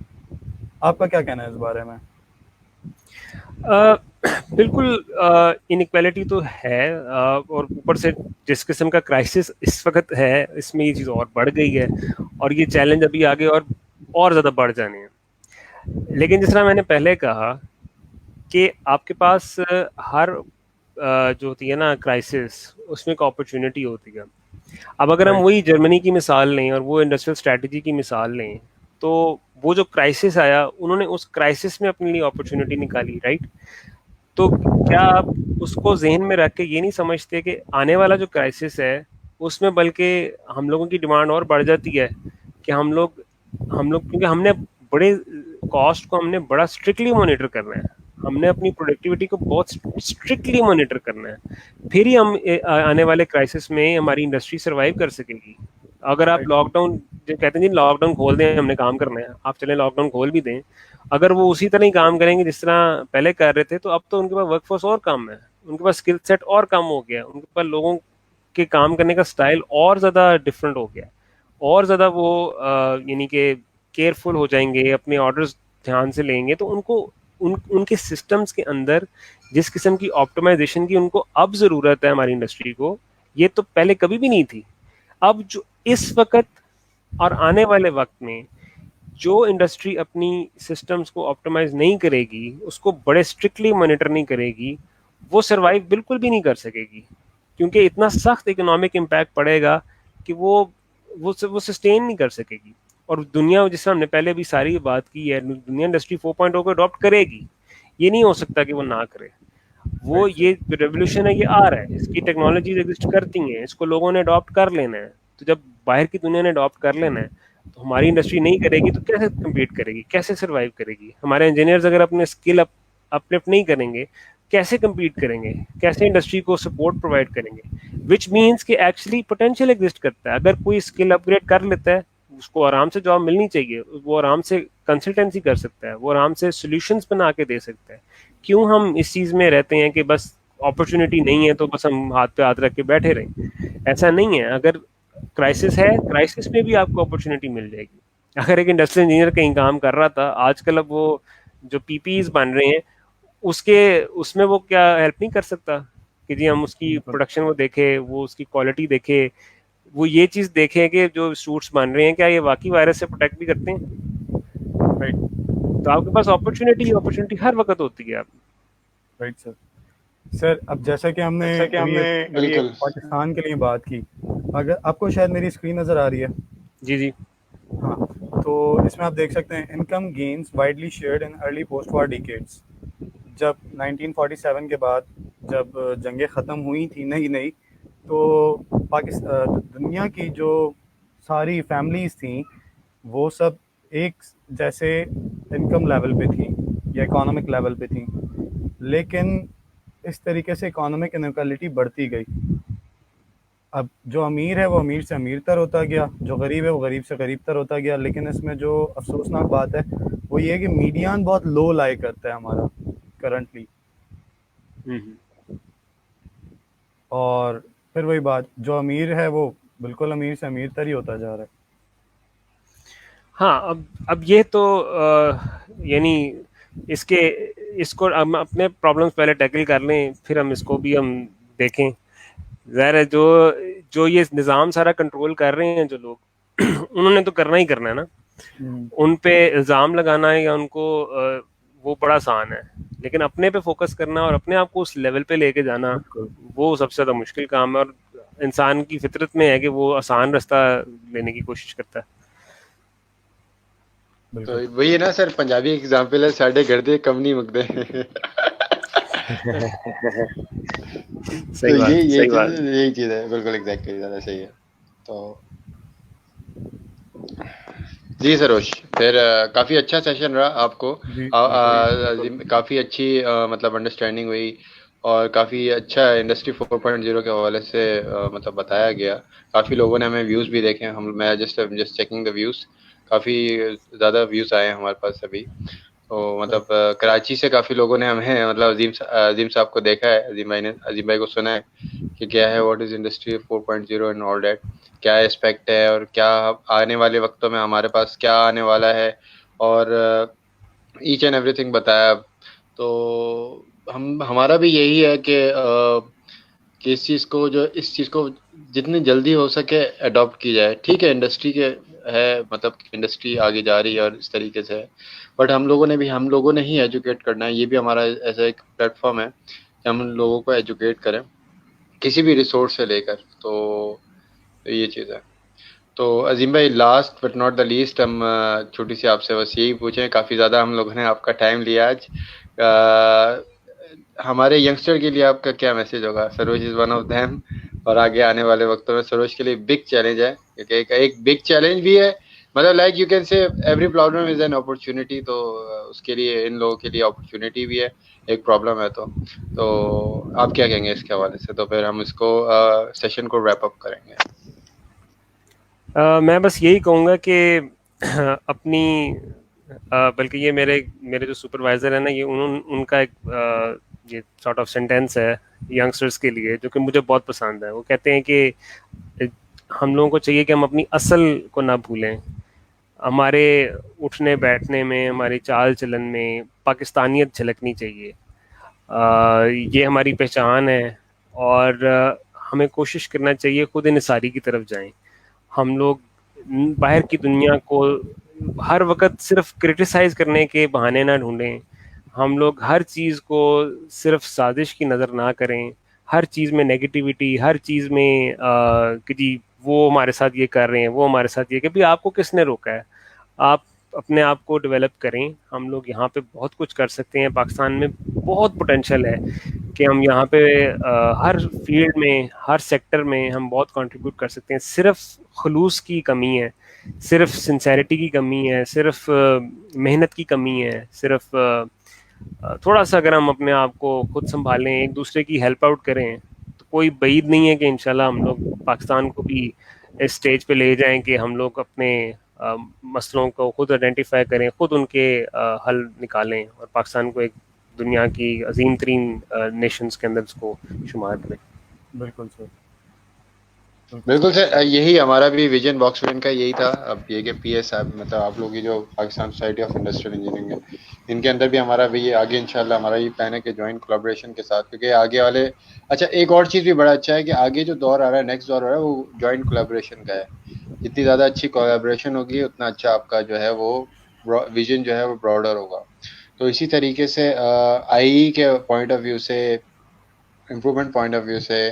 आपका क्या कहना है इस बारे में? बिल्कुल, इनइक्वालिटी तो है, और ऊपर से जिस किस्म का क्राइसिस इस वक्त है, इसमें ये चीज़ और बढ़ गई है, और ये चैलेंज अभी आगे और ज़्यादा बढ़ जाने हैं। लेकिन जिस तरह मैंने पहले कहा कि आपके पास हर जो होती है ना क्राइसिस, उसमें एक अपॉर्चुनिटी होती है। अब अगर हम राइट। वही जर्मनी की मिसाल लें और वो इंडस्ट्रियल स्ट्रेटजी की मिसाल लें, तो वो जो क्राइसिस आया, उन्होंने उस क्राइसिस में अपने लिए अपॉर्चुनिटी निकाली, राइट? तो क्या आप उसको जहन में रख के ये नहीं समझते कि आने वाला जो क्राइसिस है उसमें बल्कि हम लोगों की डिमांड और बढ़ जाती है कि हम लोग क्योंकि हमने बड़े कॉस्ट को हमने बड़ा स्ट्रिक्टली मॉनिटर करना है, हमने अपनी प्रोडक्टिविटी को बहुत स्ट्रिक्टली मॉनिटर करना है, फिर ही हम आने वाले क्राइसिस में हमारी इंडस्ट्री सर्वाइव कर सकेगी। अगर आप राइट। लॉकडाउन, जो कहते हैं जी लॉकडाउन खोल दें, हमने काम करना है, आप चले लॉकडाउन खोल भी दें, अगर वो उसी तरह ही काम करेंगे जिस तरह पहले कर रहे थे, तो अब तो उनके पास वर्कफोर्स और कम है, उनके पास स्किल सेट और कम हो गया, उनके पास लोगों के काम करने का स्टाइल और ज़्यादा डिफरेंट हो गया, और ज़्यादा वो यानी कि केयरफुल हो जाएंगे, अपने ऑर्डर्स ध्यान से लेंगे, तो उनको उनके सिस्टम्स के अंदर जिस किस्म की ऑप्टिमाइजेशन की उनको अब ज़रूरत है हमारी इंडस्ट्री को, ये तो पहले कभी भी नहीं थी। अब जो इस वक्त और आने वाले वक्त में जो इंडस्ट्री अपनी सिस्टम्स को ऑप्टिमाइज नहीं करेगी, उसको बड़े स्ट्रिक्टली मॉनिटर नहीं करेगी, वो सरवाइव बिल्कुल भी नहीं कर सकेगी, क्योंकि इतना सख्त इकोनॉमिक इम्पैक्ट पड़ेगा कि वो सस्टेन नहीं कर सकेगी। और दुनिया, जिससे हमने पहले भी सारी बात की है, दुनिया इंडस्ट्री 4.0 को अडॉप्ट करेगी, ये नहीं हो सकता कि वो ना करे। वो राइट सर। ये रेवोल्यूशन है, ये आ रहा है, इसकी टेक्नोलॉजीज एग्जिस्ट करती हैं, इसको लोगों ने अडॉप्ट कर लेना है। तो जब बाहर की दुनिया ने अडॉप्ट कर लेना है, तो हमारी इंडस्ट्री नहीं करेगी तो कैसे कम्पीट करेगी, कैसे सर्वाइव करेगी? हमारे इंजीनियर्स अगर अपने स्किल अपलिफ्ट नहीं करेंगे, कैसे कम्पीट करेंगे, कैसे इंडस्ट्री को सपोर्ट प्रोवाइड करेंगे? विच मीन्स कि एक्चुअली पोटेंशियल एग्जिस्ट करता है, अगर कोई स्किल अपग्रेड कर लेता है, उसको आराम से जॉब मिलनी चाहिए, वो आराम से कंसल्टेंसी कर सकता है, वो आराम से सॉल्यूशंस बना के दे सकता है। क्यों हम इस चीज़ में रहते हैं कि बस अपॉर्चुनिटी नहीं है तो बस हम हाथ पे हाथ रख के बैठे रहें? ऐसा नहीं है। अगर क्राइसिस है, क्राइसिस में भी आपको अपॉर्चुनिटी मिल जाएगी। अगर एक इंडस्ट्रियल इंजीनियर कहीं काम कर रहा था, आजकल अब वो जो पीपीईज बन रहे हैं, उसके उसमें वो क्या हेल्प नहीं कर सकता कि जी हम उसकी बिल्कुल। प्रोडक्शन वो देखे, वो उसकी क्वालिटी देखे, वो ये चीज़ देखें कि जो सूट्स बन रहे हैं क्या ये वाकई वायरस से प्रोटेक्ट भी करते हैं? राइट। तो आपके पास अपॉर्चुनिटी हर वक्त होती है। आप राइट सर। सर अब जैसा कि हमने अभी बिल्कुल। पाकिस्तान के लिए बात की, अगर आपको शायद मेरी स्क्रीन नज़र आ रही है। जी जी। हाँ, तो इसमें आप देख सकते हैं income gains widely shared in early post war decades. जब 1947 के बाद जब जंगें ख़त्म हुई थी नई नई, तो दुनिया की जो सारी फैमिलीज़ थी, वो सब एक जैसे इनकम लेवल पे थी या इकोनॉमिक लेवल पे थी, लेकिन इस तरीके से इकोनॉमिक इनइक्वालिटी बढ़ती गई। अब जो अमीर है वो अमीर से अमीर तर होता गया, जो गरीब है वो गरीब से गरीब तर होता गया। लेकिन इसमें जो अफसोसनाक बात है वो ये है कि मीडियन बहुत लो लाई करता है हमारा करंटली। हम्म। और फिर वही बात, जो अमीर है वो बिल्कुल अमीर से अमीर तर ही होता जा रहा है। हाँ, अब ये तो यानी इसके इसको हम अपने प्रॉब्लम्स पहले टैकल कर लें, फिर हम इसको भी हम देखें। ज़ाहिर है, जो जो ये निज़ाम सारा कंट्रोल कर रहे हैं जो लोग उन्होंने तो करना ही करना है ना। हम्म। उन पे इल्ज़ाम लगाना है या उनको वो बड़ा आसान है, लेकिन अपने पे फोकस करना और अपने आप को उस लेवल पे लेके जाना, बिल्कुल वो सबसे ज़्यादा मुश्किल काम है। और इंसान की फितरत में है कि वो आसान रास्ता लेने की कोशिश करता है। तो बिल्कुल वही है ना सर, पंजाबी एग्जाम्पल है, साढ़े घर दे कम नहीं मुकते। तो सही बात, ये सही बात। यही चीज है, बिल्कुल एग्जैक्टली, ज्यादा सही है। तो जी सरोज, फिर काफ़ी अच्छा सेशन रहा आपको। जी बिल्कुल काफ़ी अच्छी मतलब अंडरस्टैंडिंग हुई, और काफ़ी अच्छा इंडस्ट्री 4.0 के हवाले से मतलब बताया गया। काफ़ी लोगों ने हमें व्यूज़ भी देखे, हम मैं जस्ट चेकिंग द व्यूज़, काफ़ी ज़्यादा व्यूज़ आए हैं हमारे पास अभी। तो मतलब कराची से काफ़ी लोगों ने हमें मतलब अजीम साहब को देखा है, अजीम भाई को सुना है कि क्या है, what is industry 4.0 and all that, क्या एस्पेक्ट है, और क्या आने वाले वक्तों में हमारे पास क्या आने वाला है, और ईच एंड एवरीथिंग बताया। तो हम हमारा भी यही है कि इस चीज़ को जितनी जल्दी हो सके अडॉप्ट की जाए। ठीक है, इंडस्ट्री के है, मतलब इंडस्ट्री आगे जा रही है और इस तरीके से है, बट हम लोगों ने ही एजुकेट करना है। ये भी हमारा ऐसा एक प्लेटफॉर्म है कि हम लोगों को एजुकेट करें, किसी भी रिसोर्स से लेकर। तो ये चीज़ है। तो अजीम भाई, last but not the least, हम छोटी सी आपसे बस यही पूछें, काफ़ी ज़्यादा हम लोगों ने आपका टाइम लिया आज, हमारे यंगस्टर के लिए आपका क्या मैसेज होगा? Saroj is one of them, और आगे आने वाले वक्तों में सरोज के लिए बिग चैलेंज है, क्योंकि एक बिग चैलेंज भी है, मतलब लाइक यू कैन से every problem is an opportunity. तो उसके लिए इन लोगों के लिए अपॉर्चुनिटी भी है, एक प्रॉब्लम है। तो आप क्या कहेंगे इसके हवाले से? तो फिर हम इसको सेशन को रैप अप करेंगे। मैं बस यही कहूँगा कि अपनी बल्कि ये मेरे मेरे जो सुपरवाइज़र है ना, ये उनका एक ये सॉर्ट ऑफ सेंटेंस है यंगस्टर्स के लिए, जो कि मुझे बहुत पसंद है। वो कहते हैं कि हम लोगों को चाहिए कि हम अपनी असल को ना भूलें। हमारे उठने बैठने में, हमारी चाल चलन में पाकिस्तानियत झलकनी चाहिए। ये हमारी पहचान है, और हमें कोशिश करना चाहिए खुद इंसारी की तरफ जाएं। हम लोग बाहर की दुनिया को हर वक्त सिर्फ क्रिटिसाइज करने के बहाने ना ढूंढें। हम लोग हर चीज़ को सिर्फ साजिश की नज़र ना करें। हर चीज़ में नेगेटिविटी, हर चीज़ में कि जी वो हमारे साथ ये कर रहे हैं, वो हमारे साथ ये, कि भाई आपको किसने रोका है? आप अपने आप को डेवलप करें। हम लोग यहाँ पे बहुत कुछ कर सकते हैं। पाकिस्तान में बहुत पोटेंशियल है कि हम यहाँ पे हर फील्ड में, हर सेक्टर में हम बहुत कंट्रीब्यूट कर सकते हैं। सिर्फ खलूस की कमी है, सिर्फ सिंसेरिटी की कमी है, सिर्फ मेहनत की कमी है, सिर्फ थोड़ा सा अगर हम अपने आप को खुद संभालें, एक दूसरे की हेल्प आउट करें, तो कोई बईद नहीं है कि इंशाल्लाह हम लोग पाकिस्तान को भी इस स्टेज पे ले जाएं कि हम लोग अपने मसलों को खुद आइडेंटिफाई करें, खुद उनके हल निकालें, और पाकिस्तान को एक दुनिया की अजीम तरीन नेशंस के अंदर उसको शुमार करें। बिल्कुल सर बिल्कुल बिल्कुल सर, यही हमारा भी विजन बॉक्स विजन का यही था। अब ये कि पीएस आप मतलब आप लोग की जो Pakistan society of industrial engineering है, इनके अंदर भी हमारा भी ये आगे इंशाल्लाह हमारा ये प्लान है कि जॉइंट कोलैबोरेशन के साथ, क्योंकि आगे वाले, अच्छा एक और चीज़ भी बड़ा अच्छा है कि आगे जो दौर आ रहा है, नेक्स्ट दौर आ रहा है, वो जॉइंट कोलैबोरेशन का है। जितनी ज़्यादा अच्छी कोलैबोरेशन होगी, उतना अच्छा आपका जो है वो विजन जो है वो ब्रॉडर होगा। तो इसी तरीके से आई के पॉइंट ऑफ व्यू से, इम्प्रूवमेंट पॉइंट ऑफ व्यू से,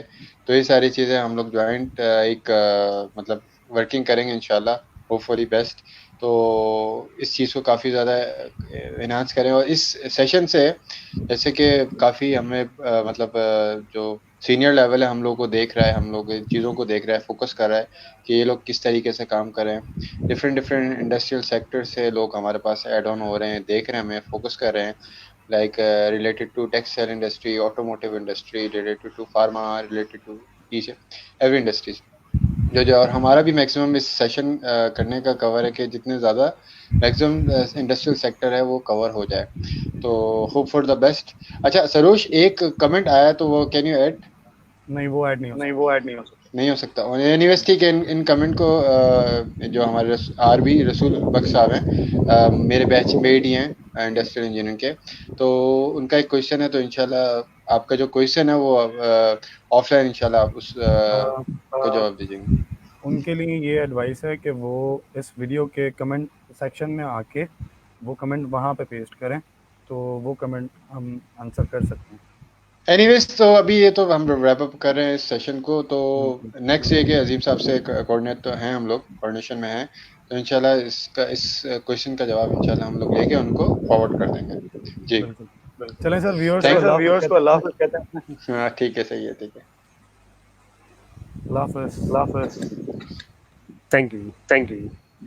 तो ये सारी चीज़ें हम लोग जॉइंट एक मतलब वर्किंग करेंगे इंशाल्लाह, होपफुली बेस्ट। तो इस चीज़ को काफ़ी ज़्यादा इन्हांस करें, और इस सेशन से जैसे कि काफ़ी हमें मतलब जो सीनियर लेवल है हम लोग को देख रहा है, हम लोग इन चीज़ों को देख रहा है, फोकस कर रहा है कि ये लोग किस तरीके से काम करें। डिफरेंट डिफरेंट इंडस्ट्रियल सेक्टर से लोग हमारे पास ऐड ऑन हो रहे हैं, देख रहे हैं हमें, फोकस कर रहे हैं, like related to textile industry, automotive industry, related to pharma, related to each every industries, जो और हमारा भी मैक्सिमम इस सेशन करने का कवर है कि जितने ज़्यादा मैक्सिमम इंडस्ट्रियल सेक्टर है वो कवर हो जाए। तो होप फॉर द बेस्ट। अच्छा सरोज, एक कमेंट आया तो वो कैन यू ऐड? नहीं वो ऐड नहीं हो नहीं, सकता वो ऐड नहीं हो सकता। और एनीवेज ठीक है, इन कमेंट को जो हमारे आर बी रसूल बख्श साहब हैं, मेरे बैचमेट ही हैं इंडस्ट्रियल इंजीनियरिंग के, तो उनका एक क्वेश्चन है, तो इंशाल्लाह आपका जो क्वेश्चन है वो ऑफलाइन इंशाल्लाह आप उस को जवाब दीजिएंगे। उनके लिए ये एडवाइस है कि वो इस वीडियो के कमेंट सेक्शन में आके वो कमेंट वहाँ पे पेस्ट करें, तो वो कमेंट हम आंसर कर सकते हैं। एनीवेज, तो अभी ये तो हम रैप अप कर रहे हैं इस सेशन को, तो नेक्स्ट ये कि अजीम साहब से कोऑर्डिनेट तो हैं, हम लोग कोऑर्डिनेशन में हैं, तो इंशाल्लाह इस क्वेश्चन का जवाब इंशाल्लाह हम लोग लेके उनको फॉरवर्ड कर देंगे। जी, बिल्कुल। चलें सर, व्यूअर्स थैंक को यू। अल्लाह हाफ़िज़ कहते हैं। हाँ ठीक है, सही है, ठीक है। अल्लाह हाफ़िज़। Thank you.